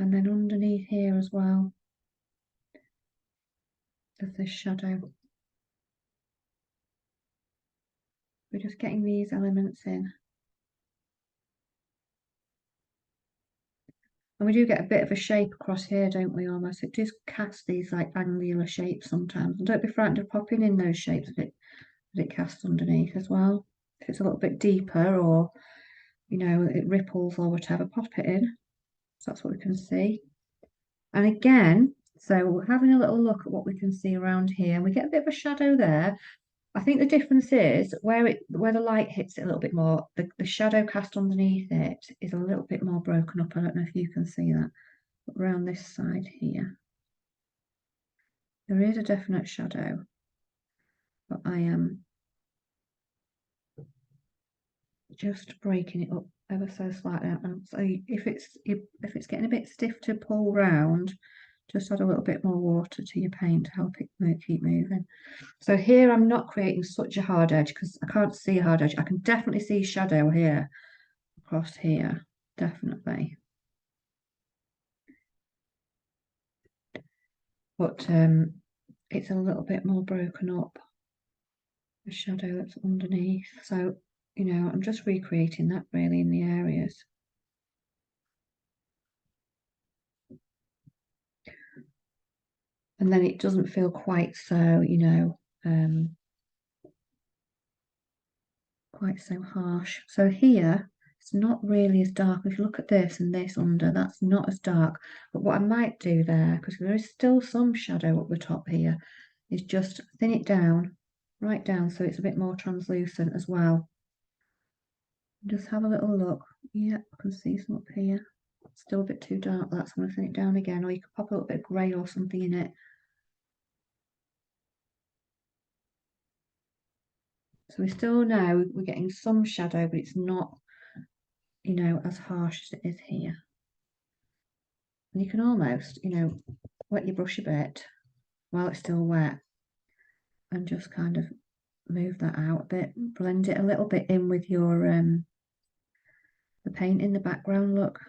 And then underneath here as well, there's this shadow. We're just getting these elements in. And we do get a bit of a shape across here, don't we, almost? It does cast these like angular shapes sometimes. And don't be frightened of popping in those shapes that it casts underneath as well. If it's a little bit deeper, or, it ripples or whatever, pop it in. So that's what we can see. And again, so we're having a little look at what we can see around here. We get a bit of a shadow there, I think the difference is where the light hits it a little bit more, the shadow cast underneath it is a little bit more broken up. I don't know if you can see that. But around this side here, there is a definite shadow, but I am just breaking it up ever so slightly. And so if it's getting a bit stiff to pull round, just add a little bit more water to your paint to help it keep moving. So here I'm not creating such a hard edge because I can't see a hard edge. I can definitely see shadow here, across here, definitely. But it's a little bit more broken up, the shadow that's underneath. So, you know, I'm just recreating that really in the areas. And then it doesn't feel quite so, you know, quite so harsh. So here, it's not really as dark. If you look at this and this under, that's not as dark. But what I might do there, because there is still some shadow up the top here, is just thin it down, right down, so it's a bit more translucent as well. Just have a little look. Yeah, I can see some up here. Still a bit too dark. That's when I thin it down again, or you could pop a little bit of grey or something in it. So we still know we're getting some shadow, but it's not, you know, as harsh as it is here. And you can almost, you know, wet your brush a bit while it's still wet and just kind of move that out a bit, blend it a little bit in with your the paint in the background look.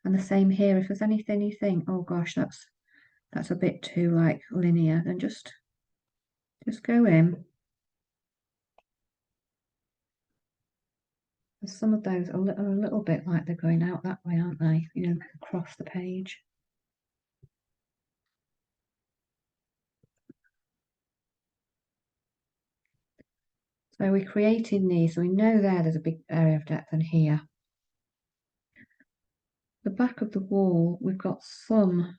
And the same here, if there's anything you think, oh gosh, that's a bit too like linear, then just go in. Some of those are a little bit like they're going out that way, aren't they? You know, across the page. So we're creating these, so we know there's a big area of depth in here. The back of the wall, we've got some,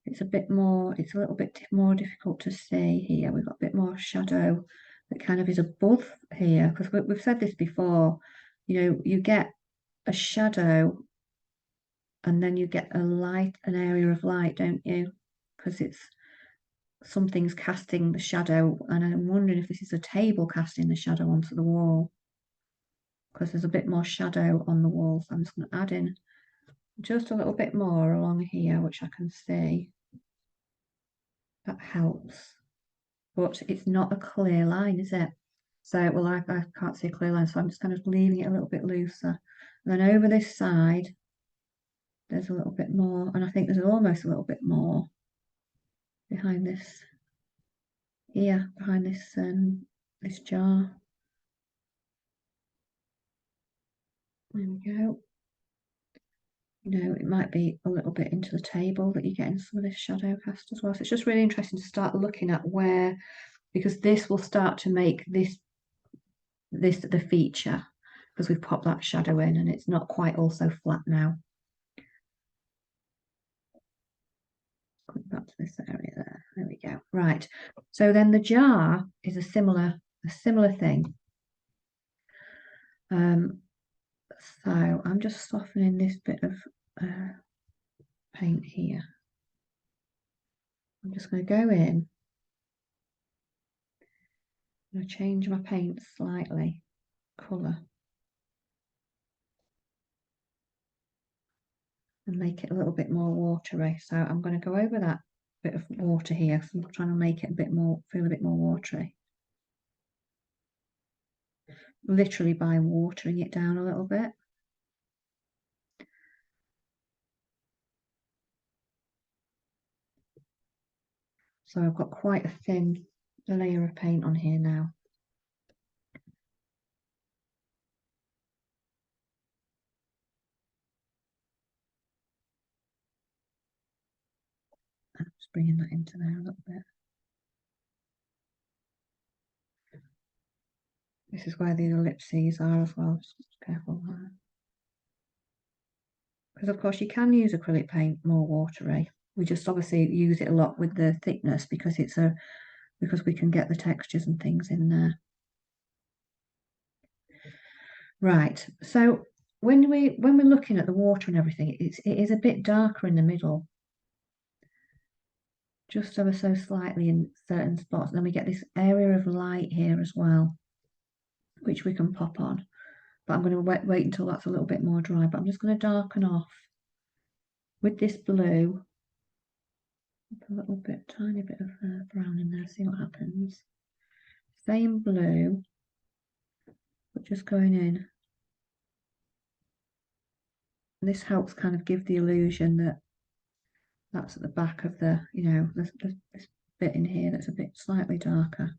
it's a little bit more difficult to see here. We've got a bit more shadow that kind of is above here, because we've said this before, you know, you get a shadow and then you get an area of light, don't you? Because it's something's casting the shadow, and I'm wondering if this is a table casting the shadow onto the wall, because there's a bit more shadow on the wall. So I'm just going to add in just a little bit more along here, which I can see. That helps, but it's not a clear line, is it? So, well, I can't see a clear line, so I'm just kind of leaving it a little bit looser. And then over this side, there's a little bit more, and I think there's almost a little bit more behind this here, behind this jar. There we go. You know, it might be a little bit into the table that you're getting some of this shadow cast as well. So it's just really interesting to start looking at where, because this will start to make this the feature, because we've popped that shadow in and it's not quite also flat now. Come back to this area there we go. Right, so then the jar is a similar thing. So I'm just softening this bit of paint here. I'm just going to go in. I'm going to change my paint slightly, colour, and make it a little bit more watery. So I'm going to go over that bit of water here, because I'm trying to make it feel a bit more watery. Literally by watering it down a little bit. So I've got quite a thin layer of paint on here now. I'm just bringing that into there a little bit. This is where the ellipses are as well, just careful there. Because of course you can use acrylic paint more watery. We just obviously use it a lot with the thickness because it's a because we can get the textures and things in there. Right, so when we're looking at the water and everything, it is a bit darker in the middle, just ever so slightly in certain spots. And then we get this area of light here as well, which we can pop on. But I'm going to wait until that's a little bit more dry. But I'm just going to darken off with this blue. Put a little bit, tiny bit of brown in there, see what happens. Same blue, but just going in. And this helps kind of give the illusion that that's at the back of the, this bit in here that's a bit slightly darker.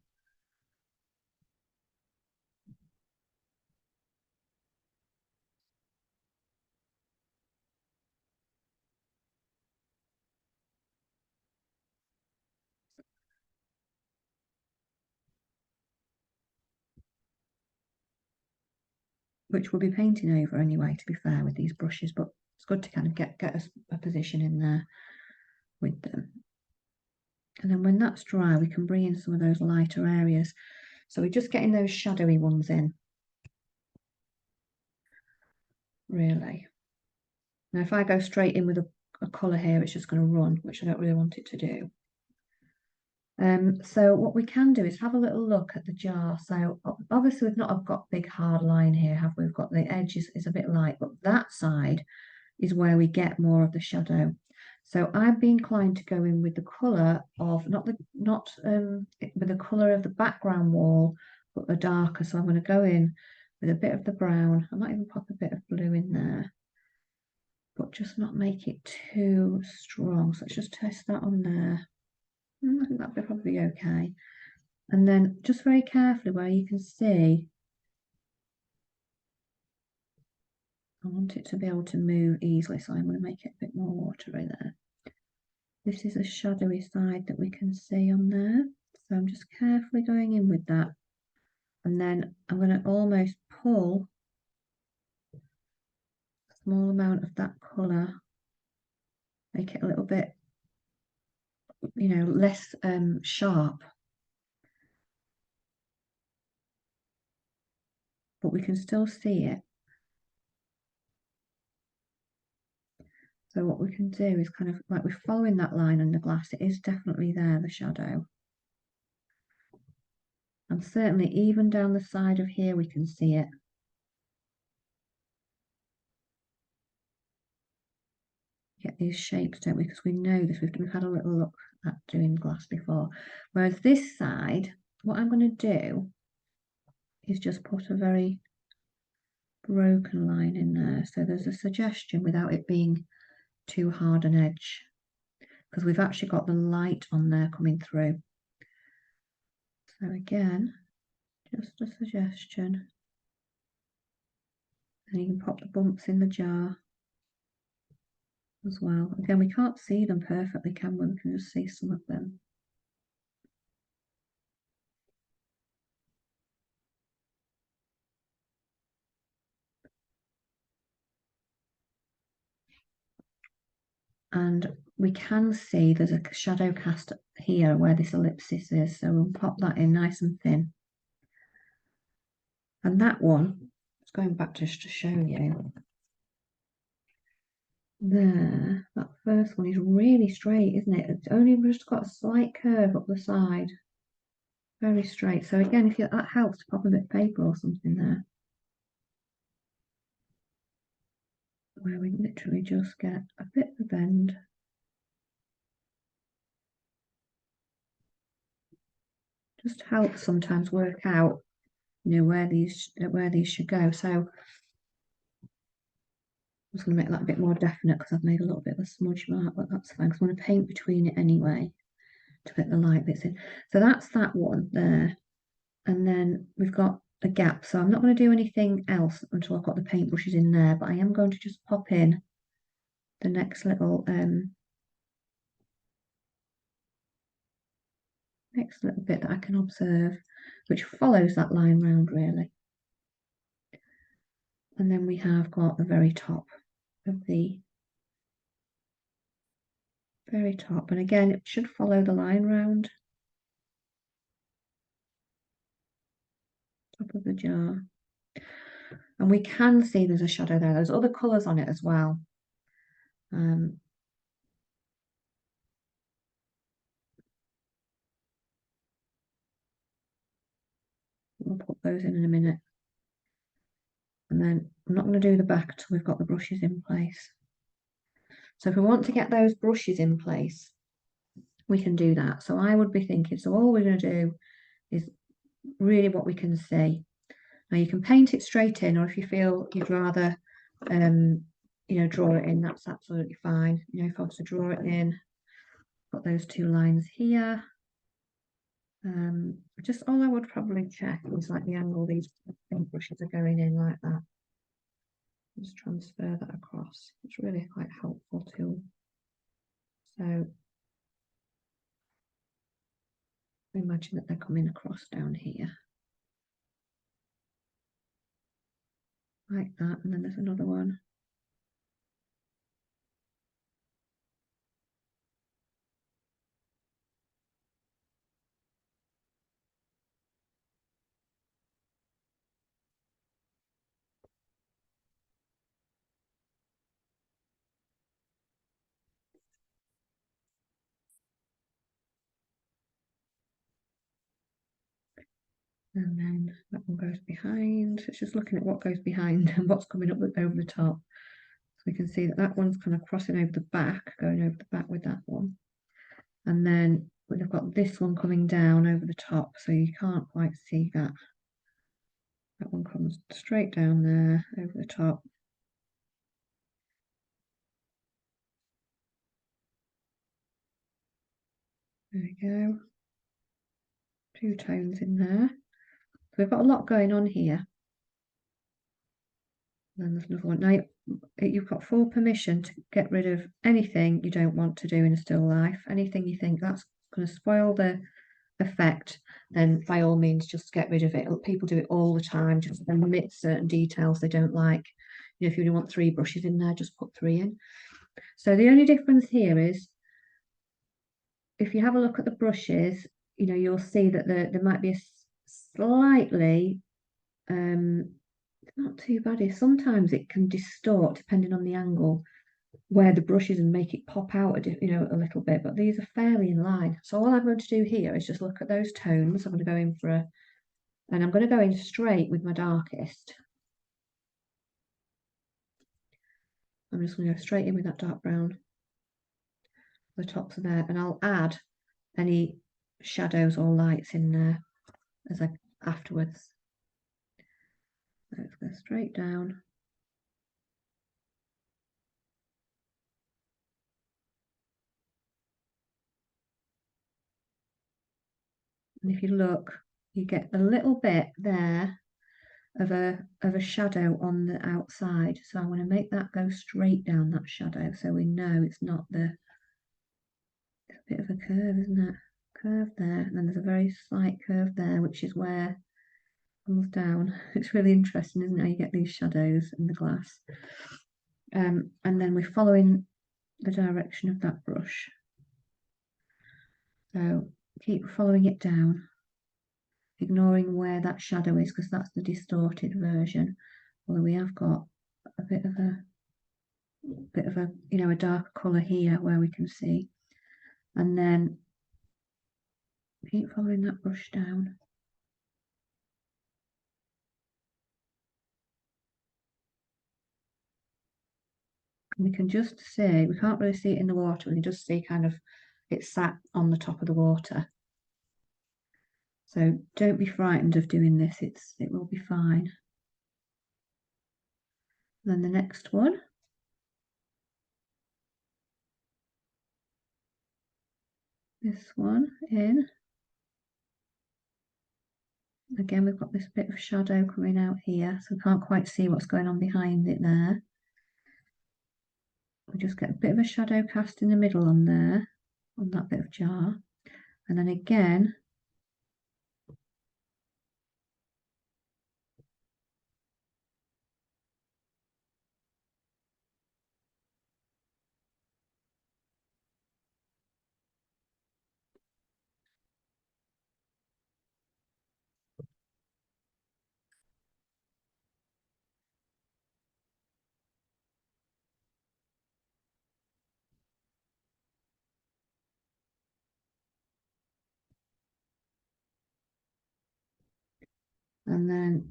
Which we'll be painting over anyway, to be fair, with these brushes, but it's good to kind of get us a position in there with them. And then when that's dry, we can bring in some of those lighter areas. So we're just getting those shadowy ones in, really. Now, if I go straight in with a colour here, it's just going to run, which I don't really want it to do. So what we can do is have a little look at the jar. So obviously we've not got a big hard line here, have we? We've got the edge is a bit light, but that side is where we get more of the shadow. So I'd be inclined to go in with the colour of with the colour of the background wall, but the darker. So I'm going to go in with a bit of the brown. I might even pop a bit of blue in there, but just not make it too strong. So let's just test that on there. I think that'll probably be okay. And then just very carefully where you can see, I want it to be able to move easily, so I'm going to make it a bit more watery there. This is a shadowy side that we can see on there. So I'm just carefully going in with that. And then I'm going to almost pull a small amount of that colour, make it a little bit, less sharp. But we can still see it. So what we can do is kind of like we're following that line on the glass. It is definitely there, the shadow. And certainly even down the side of here, we can see it. Get these shapes, don't we? Because we know this, we've had a little look at doing glass before. Whereas this side, what I'm going to do is just put a very broken line in there. So there's a suggestion without it being too hard an edge, because we've actually got the light on there coming through. So again, just a suggestion. And you can pop the bumps in the jar as well. Again, we can't see them perfectly, can we? We can just see some of them. And we can see there's a shadow cast here where this ellipsis is, so we'll pop that in nice and thin. And that one, it's going back just to show you. There, that first one is really straight, isn't it? It's only just got a slight curve up the side. Very straight. So again, that helps to pop a bit of paper or something there, where we literally just get a bit of a bend. Just helps sometimes work out, where these should go. So I'm just going to make that a bit more definite because I've made a little bit of a smudge mark, but that's fine because I want to paint between it anyway to let the light bits in. So that's that one there. And then we've got a gap. So I'm not going to do anything else until I've got the paintbrushes in there, but I am going to just pop in the next little bit that I can observe, which follows that line round really. And then we have got the very top of the very top, and again it should follow the line round. top of the jar. And we can see there's a shadow there. There's other colours on it as well. We'll put those in a minute. And then I'm not going to do the back until we've got the brushes in place. So if we want to get those brushes in place, we can do that. So I would be thinking, so all we're going to do is really what we can see. Now you can paint it straight in, or if you feel you'd rather, you know, draw it in, that's absolutely fine. You know, if I was to draw it in, got those two lines here. Just all I would probably check is like the angle these paint brushes are going in like that. Just transfer that across. It's really quite helpful too. So imagine that they're coming across down here. Like that, and then there's another one. And then that one goes behind. So it's just looking at what goes behind and what's coming up over the top. So we can see that that one's kind of crossing over the back, going over the back with that one. And then we've got this one coming down over the top, so you can't quite see that. That one comes straight down there over the top. There we go. Two tones in there. So we've got a lot going on here. And then there's another one. Now you've got full permission to get rid of anything you don't want to do in a still life. Anything you think that's going to spoil the effect, then by all means just get rid of it. People do it all the time, just omit certain details they don't like. You know, if you want 3 brushes in there, just put 3 in. So the only difference here is if you have a look at the brushes, you know, you'll see that there might be a slightly not too bad. Sometimes it can distort depending on the angle where the brush is and make it pop out you know, a little bit, but these are fairly in line. So all I'm going to do here is just look at those tones. I'm going to go in for and I'm going to go in straight with my darkest. I'm just going to go straight in with that dark brown. The tops are there, and I'll add any shadows or lights in there as I afterwards. Let's go straight down. And if you look, you get a little bit there of a shadow on the outside. So I want to make that go straight down that shadow so we know it's not it's a bit of a curve, isn't it? Curve there, and then there's a very slight curve there, which is where it comes down. It's really interesting, isn't it, how you get these shadows in the glass. And then we're following the direction of that brush. So keep following it down, ignoring where that shadow is because that's the distorted version. Although we have got a bit of a you know, a darker colour here where we can see. And then keep following that brush down. And we can just see, we can't really see it in the water, we can just see kind of it sat on the top of the water. So don't be frightened of doing this, it will be fine. And then the next one. This one in. Again, we've got this bit of shadow coming out here, so we can't quite see what's going on behind it there. We just get a bit of a shadow cast in the middle on there, on that bit of jar. And then again, And then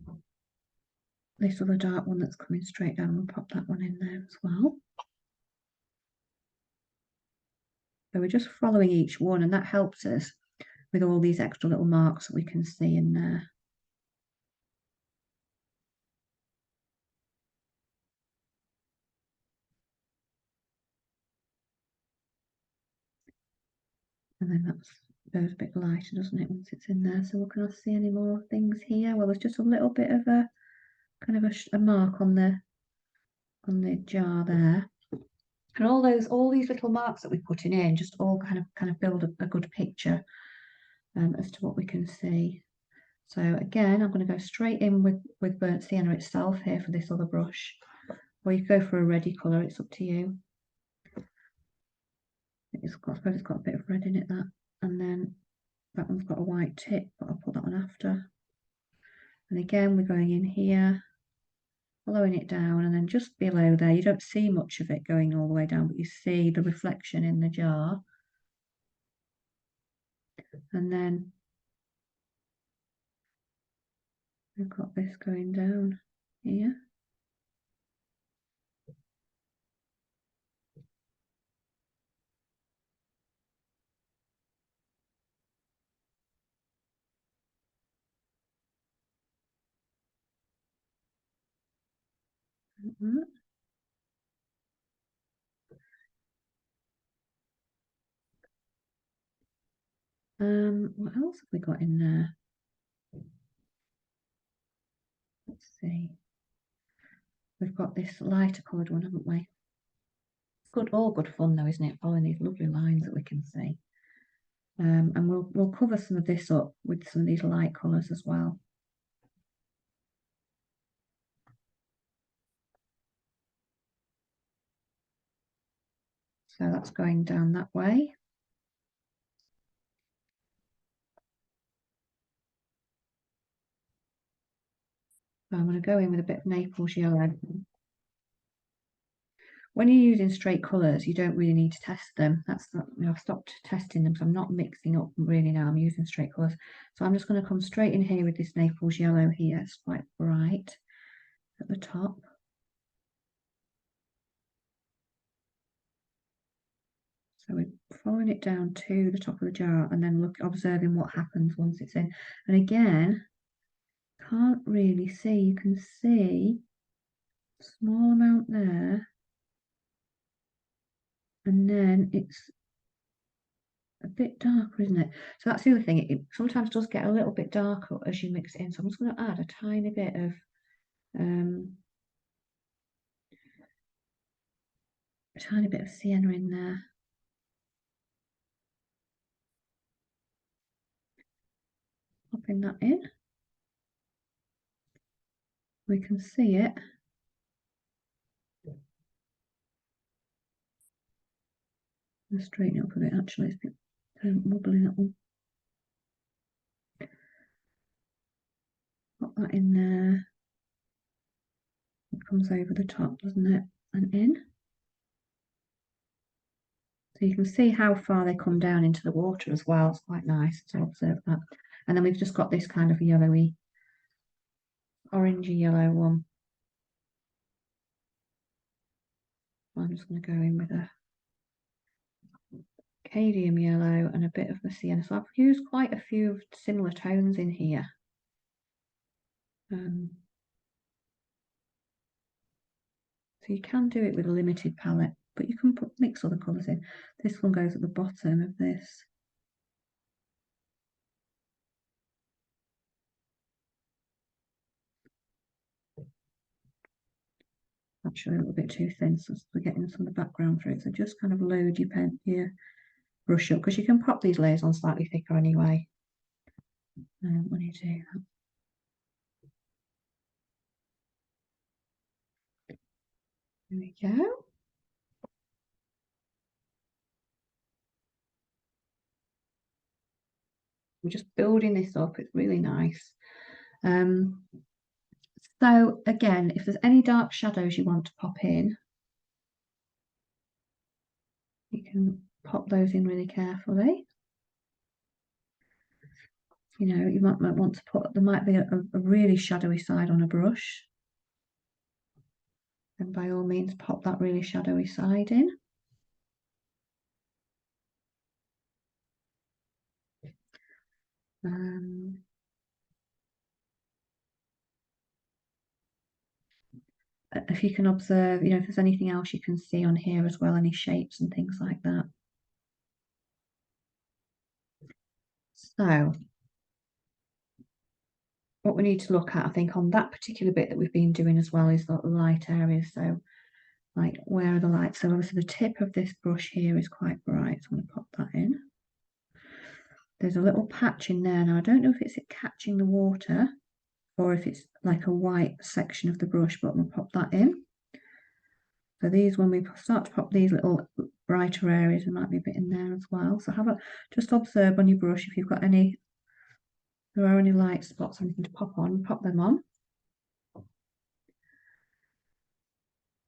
this other dark one that's coming straight down, we'll pop that one in there as well. So we're just following each one, and that helps us with all these extra little marks that we can see in there. And then that goes a bit lighter, doesn't it, once it's in there? So we can see any more things here. Well, there's just a little bit of a kind of a mark on the jar there. And all these little marks that we're putting in just all kind of build a good picture as to what we can see. So again, I'm going to go straight in with burnt sienna itself here for this other brush, or you go for a reddy colour, it's up to you. I suppose it's got a bit of red in it, that, and then that one's got a white tip, but I'll put that one after. And again, we're going in here, following it down, and then just below there, you don't see much of it going all the way down, but you see the reflection in the jar. And then we've got this going down here. What else have we got in there? Let's see. We've got this lighter coloured one, haven't we? Good, all good fun though, isn't it? Following these lovely lines that we can see. And we'll cover some of this up with some of these light colours as well. So that's going down that way. So I'm going to go in with a bit of Naples yellow. When you're using straight colours, you don't really need to test them. That's not, I've stopped testing them, so I'm not mixing up really now. I'm using straight colours. So I'm just going to come straight in here with this Naples yellow here. It's quite bright at the top. So we're following it down to the top of the jar and then observing what happens once it's in. And again, can't really see. You can see a small amount there. And then it's a bit darker, isn't it? So that's the other thing. It sometimes does get a little bit darker as you mix it in. So I'm just going to add a tiny bit of sienna in there. Popping that in. We can see it. I'll straighten it up a bit, actually. It's a bit wobbly, that one. Pop that in there. It comes over the top, doesn't it? And in. So you can see how far they come down into the water as well. It's quite nice to observe that. And then we've just got this kind of yellowy, orangey yellow one. I'm just going to go in with a cadmium yellow and a bit of the sienna. So I've used quite a few similar tones in here. So you can do it with a limited palette, but you can mix other colours in. This one goes at the bottom of this. Actually a little bit too thin, so we're getting some of the background through it. So just kind of load your brush up, because you can pop these layers on slightly thicker anyway when you do that. There we go. We're just building this up. It's really nice. So again, if there's any dark shadows you want to pop in, you can pop those in really carefully. You know, you might want to put, there might be a really shadowy side on a brush. And by all means, pop that really shadowy side in. If you can observe, you know, if there's anything else you can see on here as well, any shapes and things like that. So what we need to look at, I think, on that particular bit that we've been doing as well is the light areas. So like, where are the lights? So obviously the tip of this brush here is quite bright, so I'm going to pop that in. There's a little patch in there. Now I don't know if it's catching the water or if it's like a white section of the brush, but I'm going to pop that in. So these, when we start to pop these little brighter areas, there might be a bit in there as well. So just observe on your brush if you've got any, there are any light spots or anything to pop on, pop them on.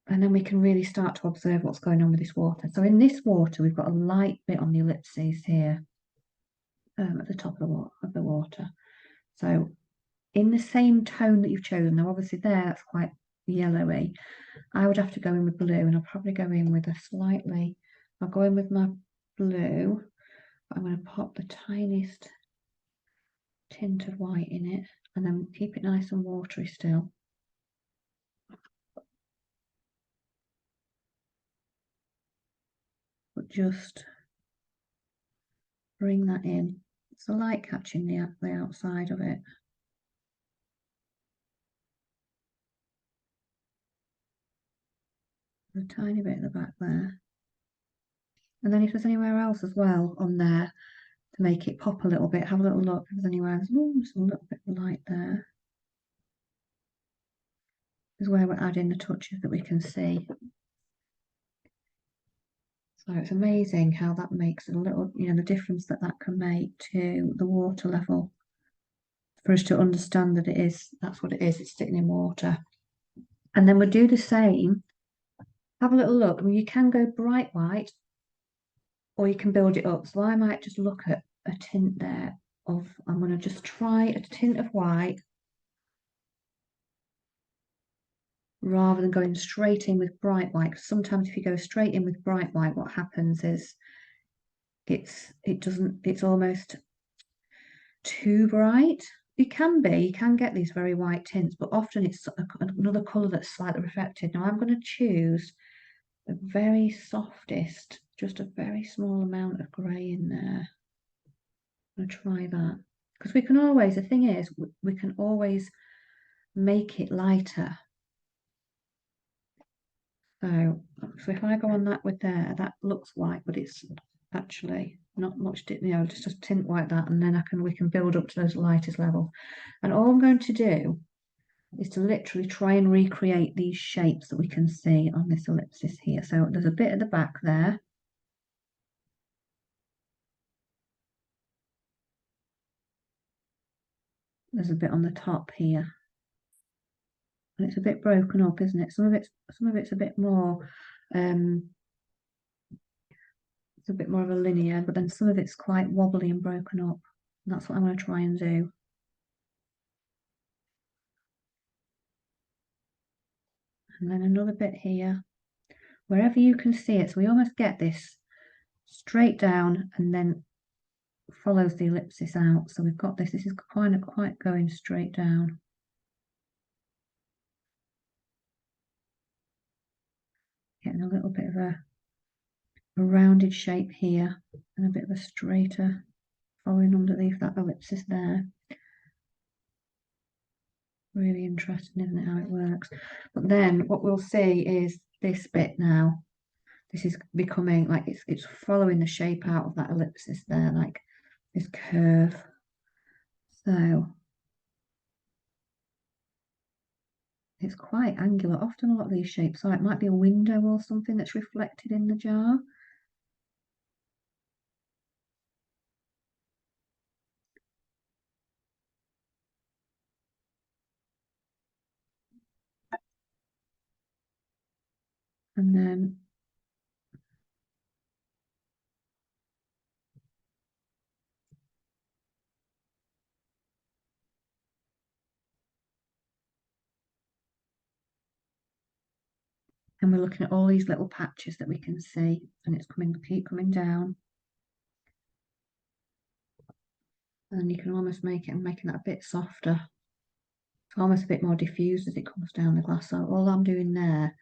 And then we can really start to observe what's going on with this water. So in this water, we've got a light bit on the ellipses here at the top of the water. So in the same tone that you've chosen, now obviously there, that's quite yellowy. I would have to go in with blue, and I'll probably go in with I'll go in with my blue, but I'm going to pop the tiniest tint of white in it, and then keep it nice and watery still. But just bring that in. It's the light catching the outside of it. A tiny bit at the back there. And then if there's anywhere else as well on there to make it pop a little bit, have a little look if there's anywhere else. Ooh, there's a little bit of light there. This is where we're adding the touches that we can see. So it's amazing how that makes a little, you know, the difference that can make to the water level for us to understand that that's what it is, it's sitting in water. And then we'll do the same. Have a little look. I mean, you can go bright white or you can build it up. So I might just look at a tint there I'm going to just try a tint of white rather than going straight in with bright white. Because sometimes if you go straight in with bright white, what happens is it's almost too bright. You can get these very white tints, but often it's another colour that's slightly reflected. Now I'm going to choose the very softest, just a very small amount of grey in there. I'm going to try that. Because we can always, the thing is, we can always make it lighter. So if I go on that with there, that looks white, but it's actually not much, you know, just a tint like that, and then we can build up to those lightest levels. And all I'm going to do is to literally try and recreate these shapes that we can see on this ellipsis here. So there's a bit at the back there. There's a bit on the top here. And it's a bit broken up, isn't it? Some of it's a bit more it's a bit more of a linear, but then some of it's quite wobbly and broken up. And that's what I'm going to try and do. And then another bit here, wherever you can see it. So we almost get this straight down and then follows the ellipsis out. So we've got this is kind of quite going straight down. Getting a little bit of a rounded shape here and a bit of a straighter following underneath that ellipsis there. Really interesting, isn't it, how it works? But then what we'll see is this bit now. This is becoming like it's following the shape out of that ellipsis there, like this curve. So it's quite angular. Often a lot of these shapes, so it might be a window or something that's reflected in the jar. And then And we're looking at all these little patches that we can see, and it's keep coming down. And you can almost make it, and making that a bit softer. It's almost a bit more diffused as it comes down the glass. So all I'm doing there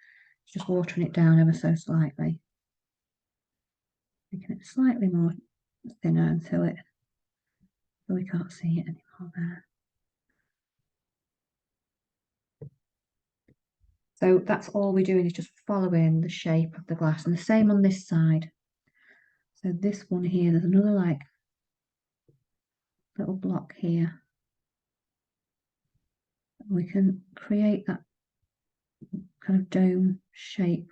is just watering it down ever so slightly. Making it slightly more thinner until we can't see it anymore there. So that's all we're doing, is just following the shape of the glass, and the same on this side. So this one here, there's another like little block here. We can create that kind of dome shape.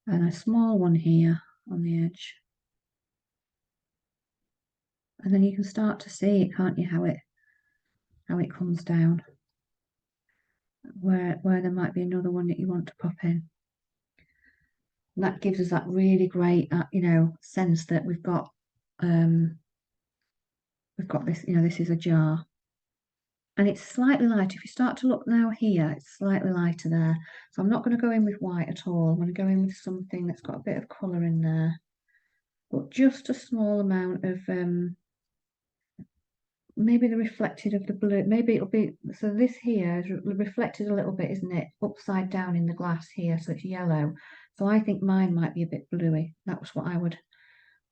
And a small one here on the edge. And then you can start to see it, can't you, how it comes down. Where there might be another one that you want to pop in. And that gives us that really great, sense that we've got this, this is a jar. And it's slightly lighter. If you start to look now here, it's slightly lighter there. So I'm not going to go in with white at all. I'm going to go in with something that's got a bit of colour in there. But just a small amount of, maybe the reflected of the blue. Maybe it'll be, so this here is reflected a little bit, isn't it? Upside down in the glass here, so it's yellow. So I think mine might be a bit bluey. That was what I would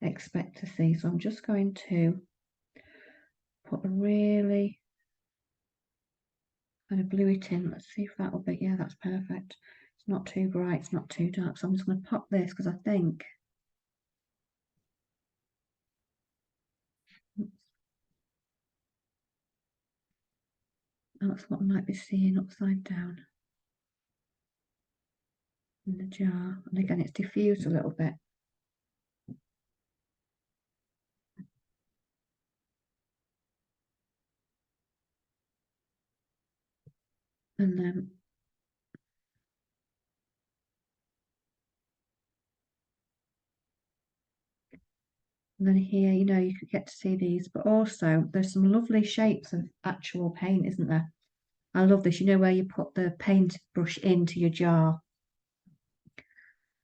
expect to see. So I'm just going to put a really kind of bluey tint. Let's see if that'll be, yeah, that's perfect. It's not too bright, it's not too dark. So I'm just going to pop this because I think that's what I might be seeing upside down in the jar. And again, it's diffused a little bit. And then here, you could get to see these, but also there's some lovely shapes of actual paint, isn't there? I love this, where you put the paint brush into your jar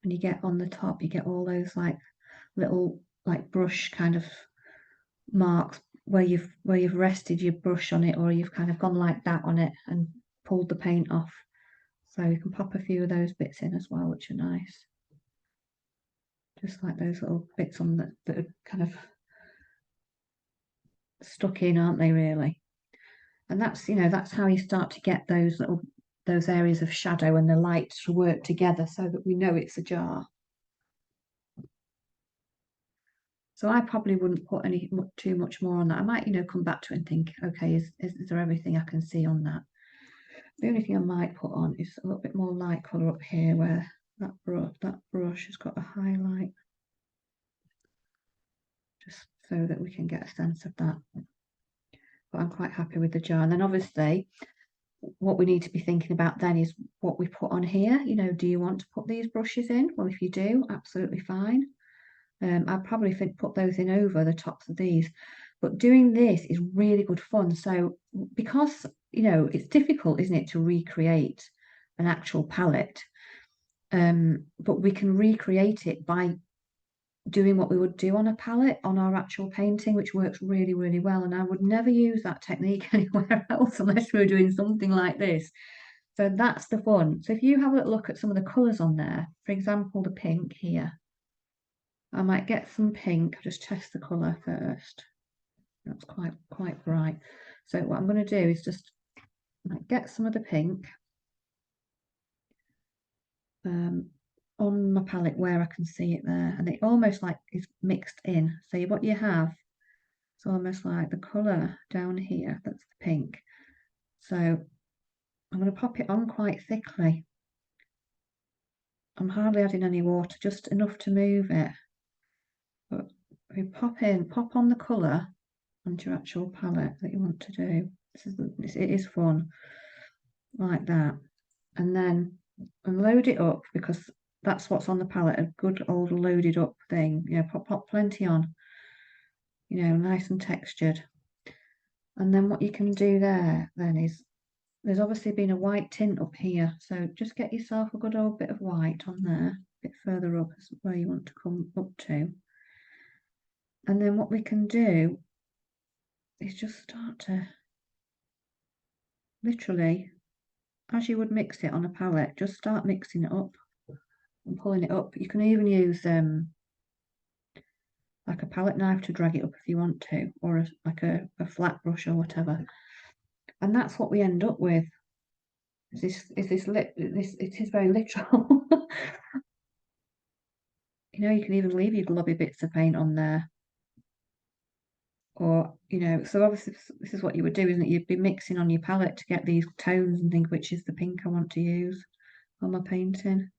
and you get on the top, you get all those like little like brush kind of marks where you've rested your brush on it, or you've kind of gone like that on it and pulled the paint off. So you can pop a few of those bits in as well, which are nice. Just like those little bits on that are kind of stuck in, aren't they, really? And that's how you start to get those areas of shadow and the light to work together so that we know it's a jar. So I probably wouldn't put too much more on that. I might, come back to it and think, okay, is there everything I can see on that? The only thing I might put on is a little bit more light colour up here where that brush has got a highlight, just so that we can get a sense of that. But I'm quite happy with the jar. And then obviously what we need to be thinking about then is what we put on here. Do you want to put these brushes in? Well, if you do, absolutely fine. I'd probably put those in over the tops of these. But doing this is really good fun. So because, it's difficult, isn't it, to recreate an actual palette. But we can recreate it by doing what we would do on a palette on our actual painting, which works really, really well. And I would never use that technique anywhere else unless we were doing something like this. So that's the fun. So if you have a look at some of the colours on there, for example, the pink here, I might get some pink. I'll just test the colour first. That's quite bright. So what I'm going to do is just get some of the pink on my palette where I can see it there, and it almost like is mixed in. So what you have, it's almost like the colour down here, that's the pink. So I'm going to pop it on quite thickly. I'm hardly adding any water, just enough to move it. But we pop on the colour onto your actual palette that you want to do. It is fun, like that. And then load it up, because that's what's on the palette, a good old loaded up thing. Pop plenty on, nice and textured. And then what you can do there then is there's obviously been a white tint up here, so just get yourself a good old bit of white on there, a bit further up is where you want to come up to. And then what we can do is just start to literally, as you would mix it on a palette, just start mixing it up and pulling it up. You can even use like a palette knife to drag it up if you want to, or like a flat brush or whatever. And that's what we end up with. It is very literal. You know, you can even leave your globby bits of paint on there. Or, you know, so obviously this is what you would do, isn't it? You'd be mixing on your palette to get these tones and think which is the pink I want to use on my painting.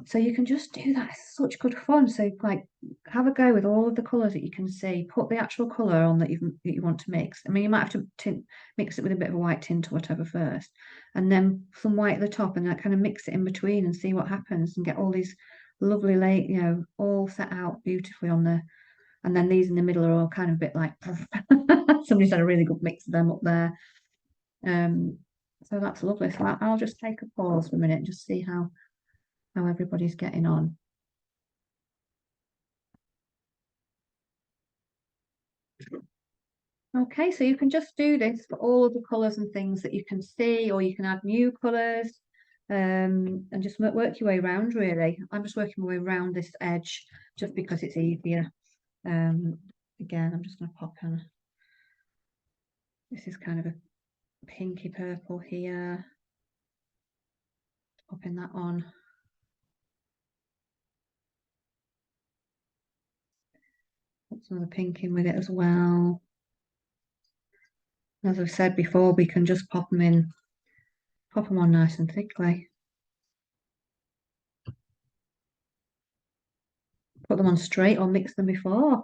So you can just do that. It's such good fun. So like have a go with all of the colours that you can see. Put the actual colour on that you want to mix. I mean, you might have to mix it with a bit of a white tint or whatever first, and then some white at the top, and that kind of mix it in between and see what happens, and get all these lovely you know, all set out beautifully on the. And then these in the middle are all kind of a bit like somebody's had a really good mix of them up there. So that's lovely. So I'll just take a pause for a minute and just see how everybody's getting on. Okay, so you can just do this for all of the colours and things that you can see, or you can add new colours, and just work your way around really. I'm just working my way around this edge just because it's easier. Again, I'm just going to pop on. This is kind of a pinky purple here. Popping that on. Put some of the pink in with it as well. As I've said before, we can just pop them on nice and thickly. Put them on straight or mix them before.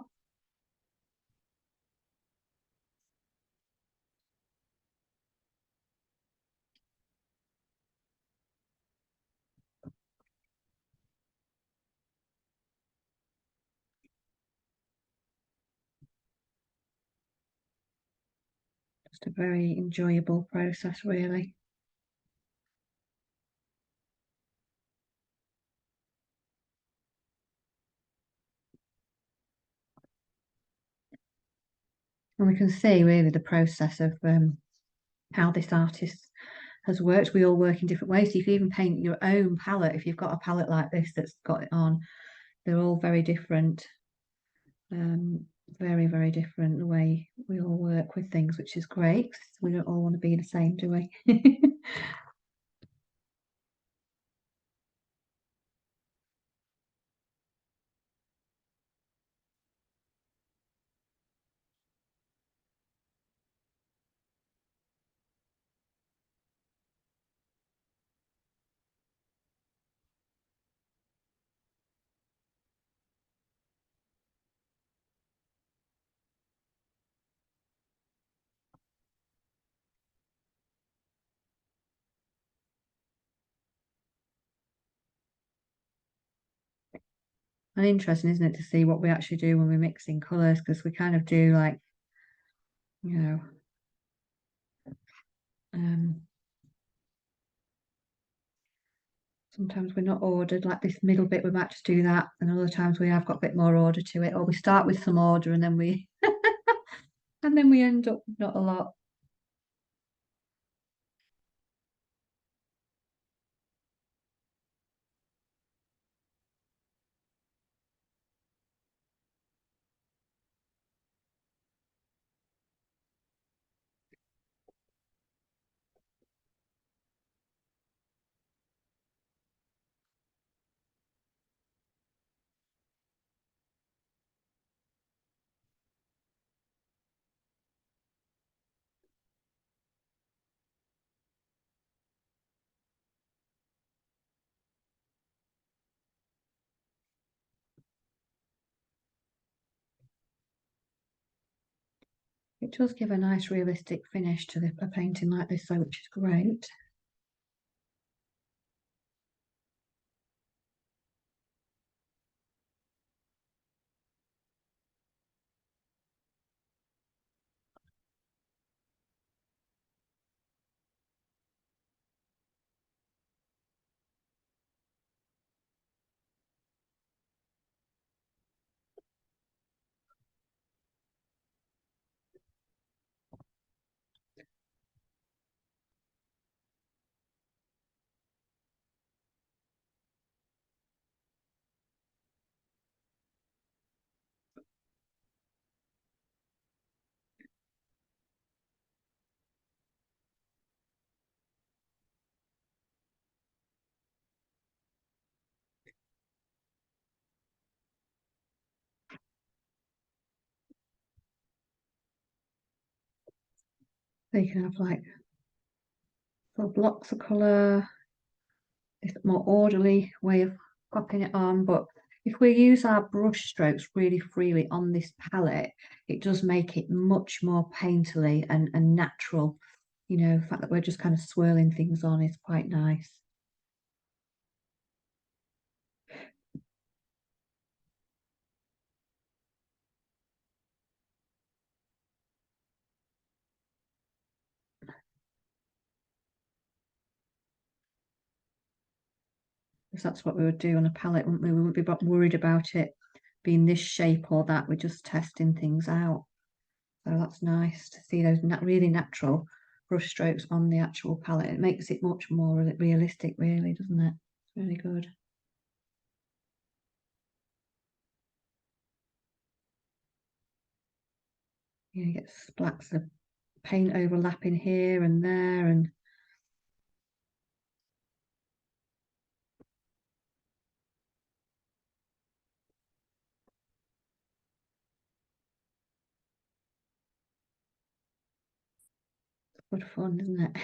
Just a very enjoyable process, really. And we can see really the process of how this artist has worked. We all work in different ways. So you can even paint your own palette if you've got a palette like this that's got it on. They're all very different. Very, very different the way we all work with things, which is great. We don't all want to be the same, do we? And interesting, isn't it, to see what we actually do when we're mixing colours, because we kind of do like, you know, sometimes we're not ordered, like this middle bit we might just do that, and other times we have got a bit more order to it, or we start with some order and then we and then we end up with not a lot. It does give a nice realistic finish to a painting like this, though, which is great. So you can have like sort of blocks of colour. It's a more orderly way of popping it on, but if we use our brush strokes really freely on this palette, it does make it much more painterly and natural. You know, the fact that we're just kind of swirling things on is quite nice. Because that's what we would do on a palette, wouldn't we? We wouldn't be worried about it being this shape or that. We're just testing things out. So that's nice to see those really natural brush strokes on the actual palette. It makes it much more realistic, really, doesn't it? It's really good. You get splats of paint overlapping here and there, and it's good fun, isn't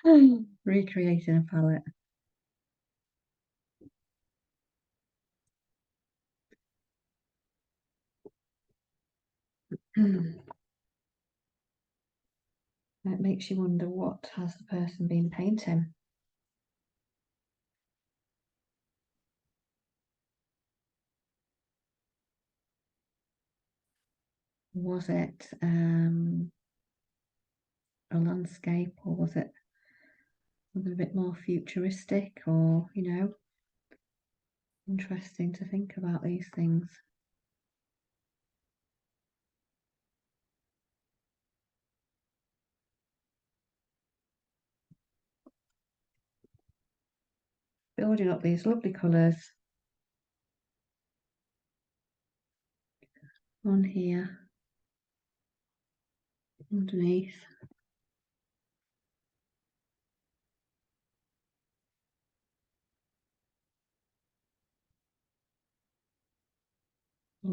it? Recreating a palette. It makes you wonder, what has the person been painting? Was it a landscape, or was it something a bit more futuristic, or, interesting to think about these things. Building up these lovely colours on here, underneath. A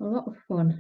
lot of fun.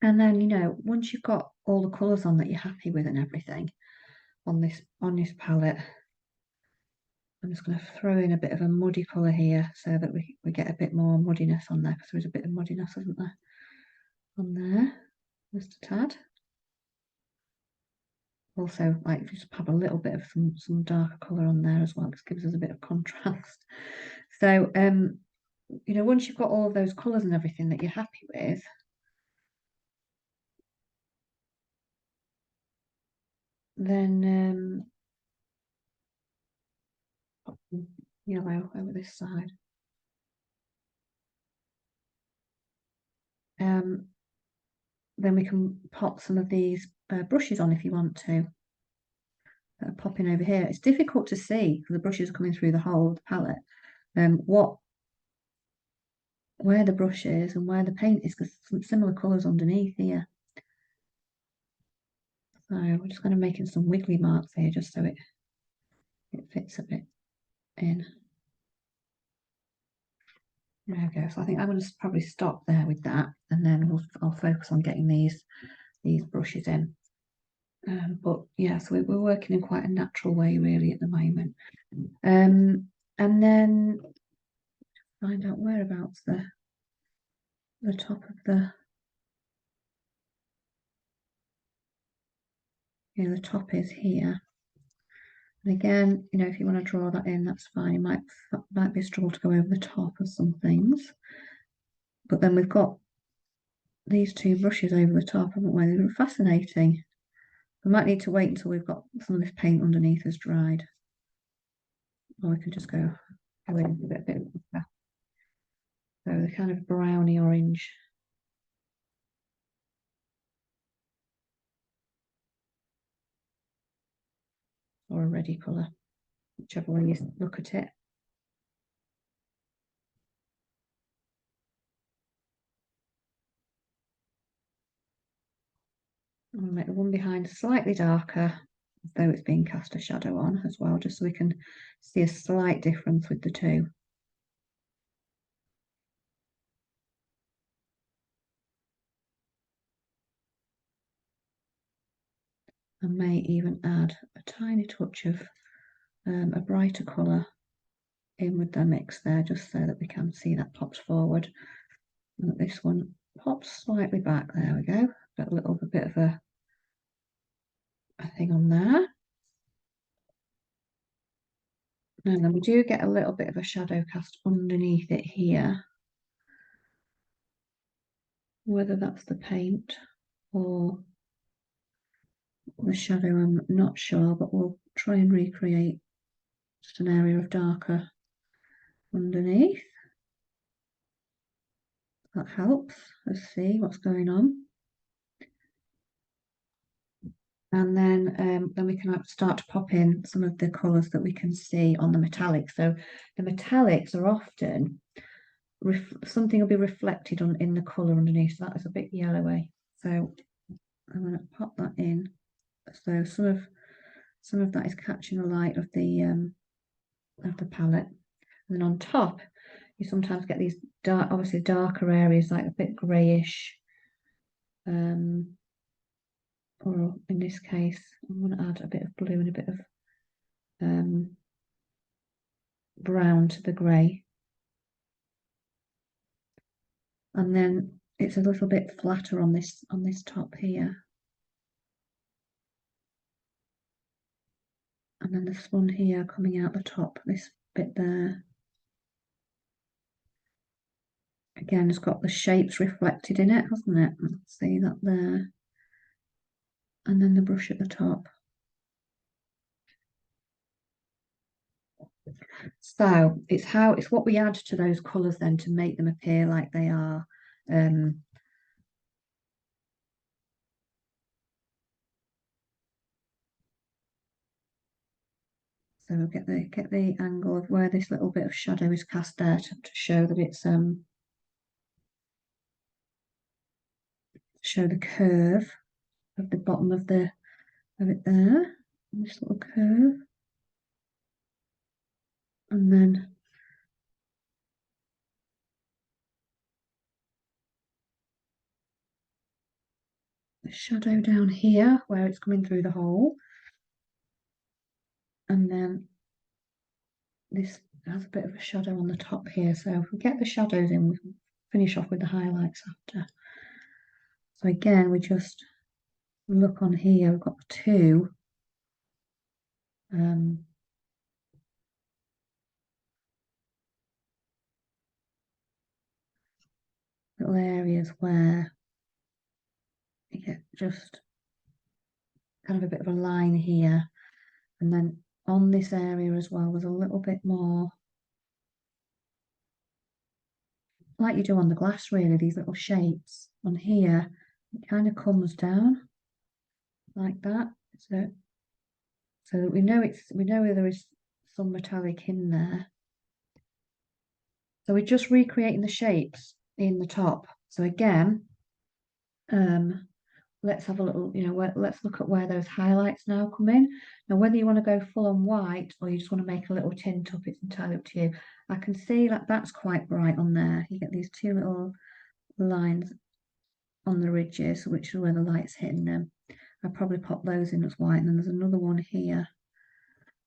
And then, once you've got all the colours on that you're happy with and everything on this palette, I'm just going to throw in a bit of a muddy colour here so that we get a bit more muddiness on there, because there is a bit of muddiness, isn't there, on there, just a tad. Also, like, just have a little bit of some darker colour on there as well, because it gives us a bit of contrast. So, once you've got all of those colours and everything that you're happy with, then yellow over this side. Then we can pop some of these brushes on if you want to. That are popping over here. It's difficult to see because the brushes are coming through the whole of the palette. Where the brush is and where the paint is, because some similar colours underneath here. So we're just going to make some wiggly marks here just so it fits a bit in. There we go. So I think I'm going to probably stop there with that, and then I'll focus on getting these brushes in. But yeah, so we're working in quite a natural way really at the moment. And then find out whereabouts the top of the the top is here. And again, if you want to draw that in, that's fine. It might be a struggle to go over the top of some things, but then we've got these two brushes over the top, haven't we? They're fascinating. We might need to wait until we've got some of this paint underneath has dried, or we can just go in a bit. So the kind of browny orange. Or a reddy colour, whichever way you look at it. I'm going to make the one behind slightly darker, as though it's being cast a shadow on as well, just so we can see a slight difference with the two. I may even add a tiny touch of a brighter colour in with the mix there, just so that we can see that pops forward. And that this one pops slightly back. There we go. Got a little bit of a thing on there. And then we do get a little bit of a shadow cast underneath it here. Whether that's the paint or the shadow, I'm not sure, but we'll try and recreate just an area of darker underneath. That helps us see what's going on. And then we can start to pop in some of the colours that we can see on the metallics. So the metallics are often, something will be reflected in the colour underneath. So that is a bit yellowy. So I'm going to pop that in. So some of that is catching the light of the palette. And then on top, you sometimes get these obviously darker areas, like a bit greyish. Or in this case, I'm going to add a bit of blue and a bit of brown to the grey. And then it's a little bit flatter on this top here. And then this one here coming out the top, this bit there. Again, it's got the shapes reflected in it, hasn't it? See that there. And then the brush at the top. So it's what we add to those colours then to make them appear like they are. So we'll get the angle of where this little bit of shadow is cast there to show that it's show the curve of the bottom of it there, this little curve, and then the shadow down here where it's coming through the hole, and then this has a bit of a shadow on the top here. So if we get the shadows in, we can finish off with the highlights after. So again, we just look on here, we've got two little areas where you get just kind of a bit of a line here, and then on this area as well, there's a little bit more, like you do on the glass really, these little shapes on here. It kind of comes down like that, so that we know there is some metallic in there. So we're just recreating the shapes in the top. So again, let's have a little, let's look at where those highlights now come in. Now, whether you want to go full on white or you just want to make a little tint up, it's entirely up to you. I can see that that's quite bright on there. You get these two little lines on the ridges, which is where the light's hitting them. I'll probably pop those in as white, and then there's another one here.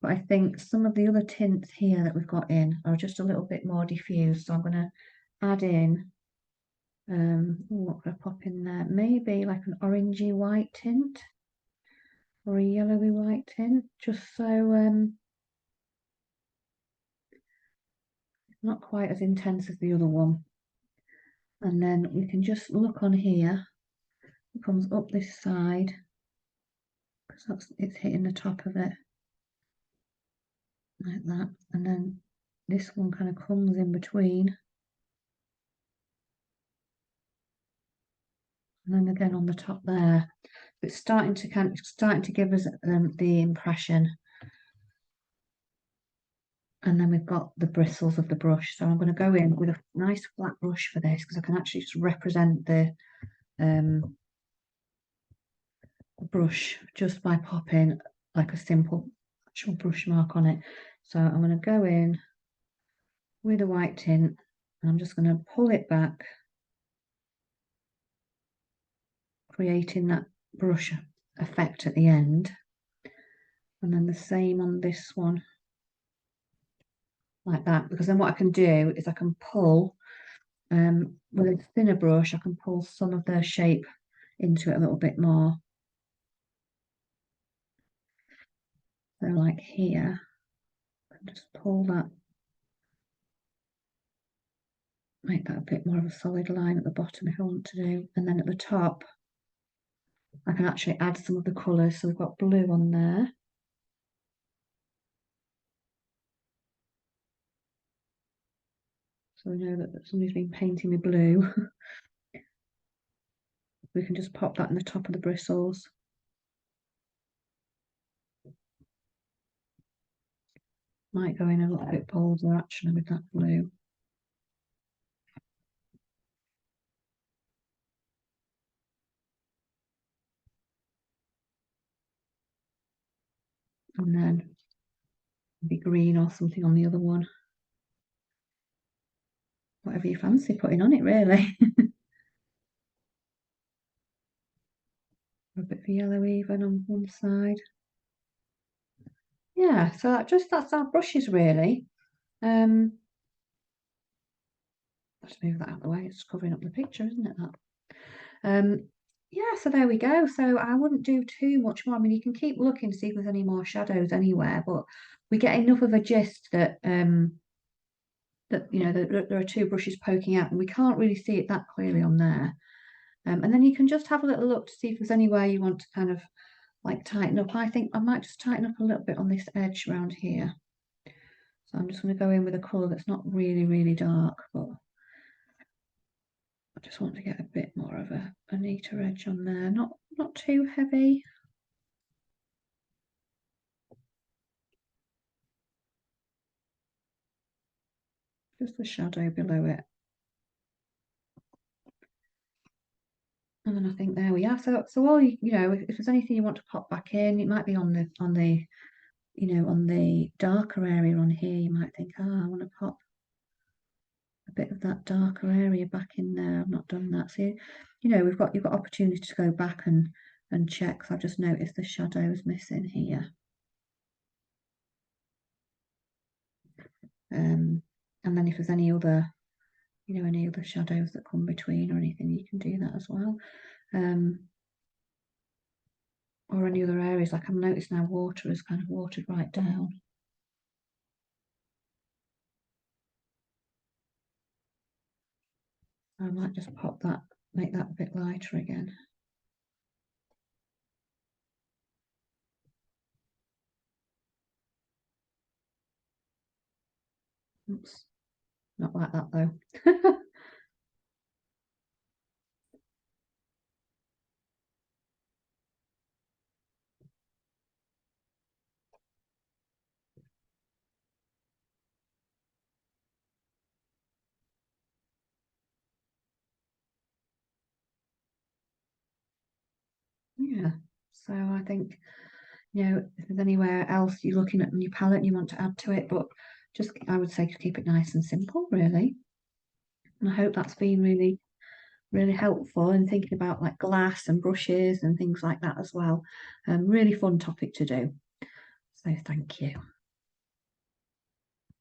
But I think some of the other tints here that we've got in are just a little bit more diffused. So I'm going to add in, what could I pop in there? Maybe like an orangey white tint or a yellowy white tint, just so not quite as intense as the other one. And then we can just look on here. It comes up this side because it's hitting the top of it like that, and then this one kind of comes in between, and then again on the top there. It's starting to give us the impression. And then we've got the bristles of the brush. So I'm going to go in with a nice flat brush for this because I can actually just represent the brush just by popping like a simple actual brush mark on it. So I'm going to go in with a white tint and I'm just going to pull it back, creating that brush effect at the end. And then the same on this one, like that, because then what I can do is I can pull, with a thinner brush, I can pull some of the shape into it a little bit more. So like here, I can just pull that, make that a bit more of a solid line at the bottom if I want to do. And then at the top, I can actually add some of the colours. So we've got blue on there. So we know that somebody's been painting me blue. We can just pop that in the top of the bristles. Might go in a little bit bolder actually with that blue. And then maybe green or something on the other one. Whatever you fancy putting on it, really. A bit of yellow even on one side. Yeah, so that's our brushes really. Let's move that out of the way. It's covering up the picture, isn't it? That. Yeah, so there we go. So I wouldn't do too much more. I mean, you can keep looking to see if there's any more shadows anywhere, but we get enough of a gist that there are two brushes poking out, and we can't really see it that clearly on there. And then you can just have a little look to see if there's anywhere you want to kind of like tighten up. I think I might just tighten up a little bit on this edge around here. So I'm just going to go in with a colour that's not really, really dark, but I just want to get a bit more of a neater edge on there. Not too heavy. Just the shadow below it. And then I think there we are. So all if there's anything you want to pop back in, it might be on the on the darker area on here. You might think, I want to pop a bit of that darker area back in there. I've not done that. So you've got opportunity to go back and check. So I've just noticed the shadows missing here. And then if there's any other shadows that come between or anything, you can do that as well. Or any other areas, like I'm noticing now water is kind of watered right down. I might just pop that, make that a bit lighter again. Oops, not like that though. Yeah, so I think, you know, if there's anywhere else you're looking at in your palette and you want to add to it, but just, I would say, to keep it nice and simple, really. And I hope that's been really, really helpful in thinking about like glass and brushes and things like that as well. Really fun topic to do. So thank you.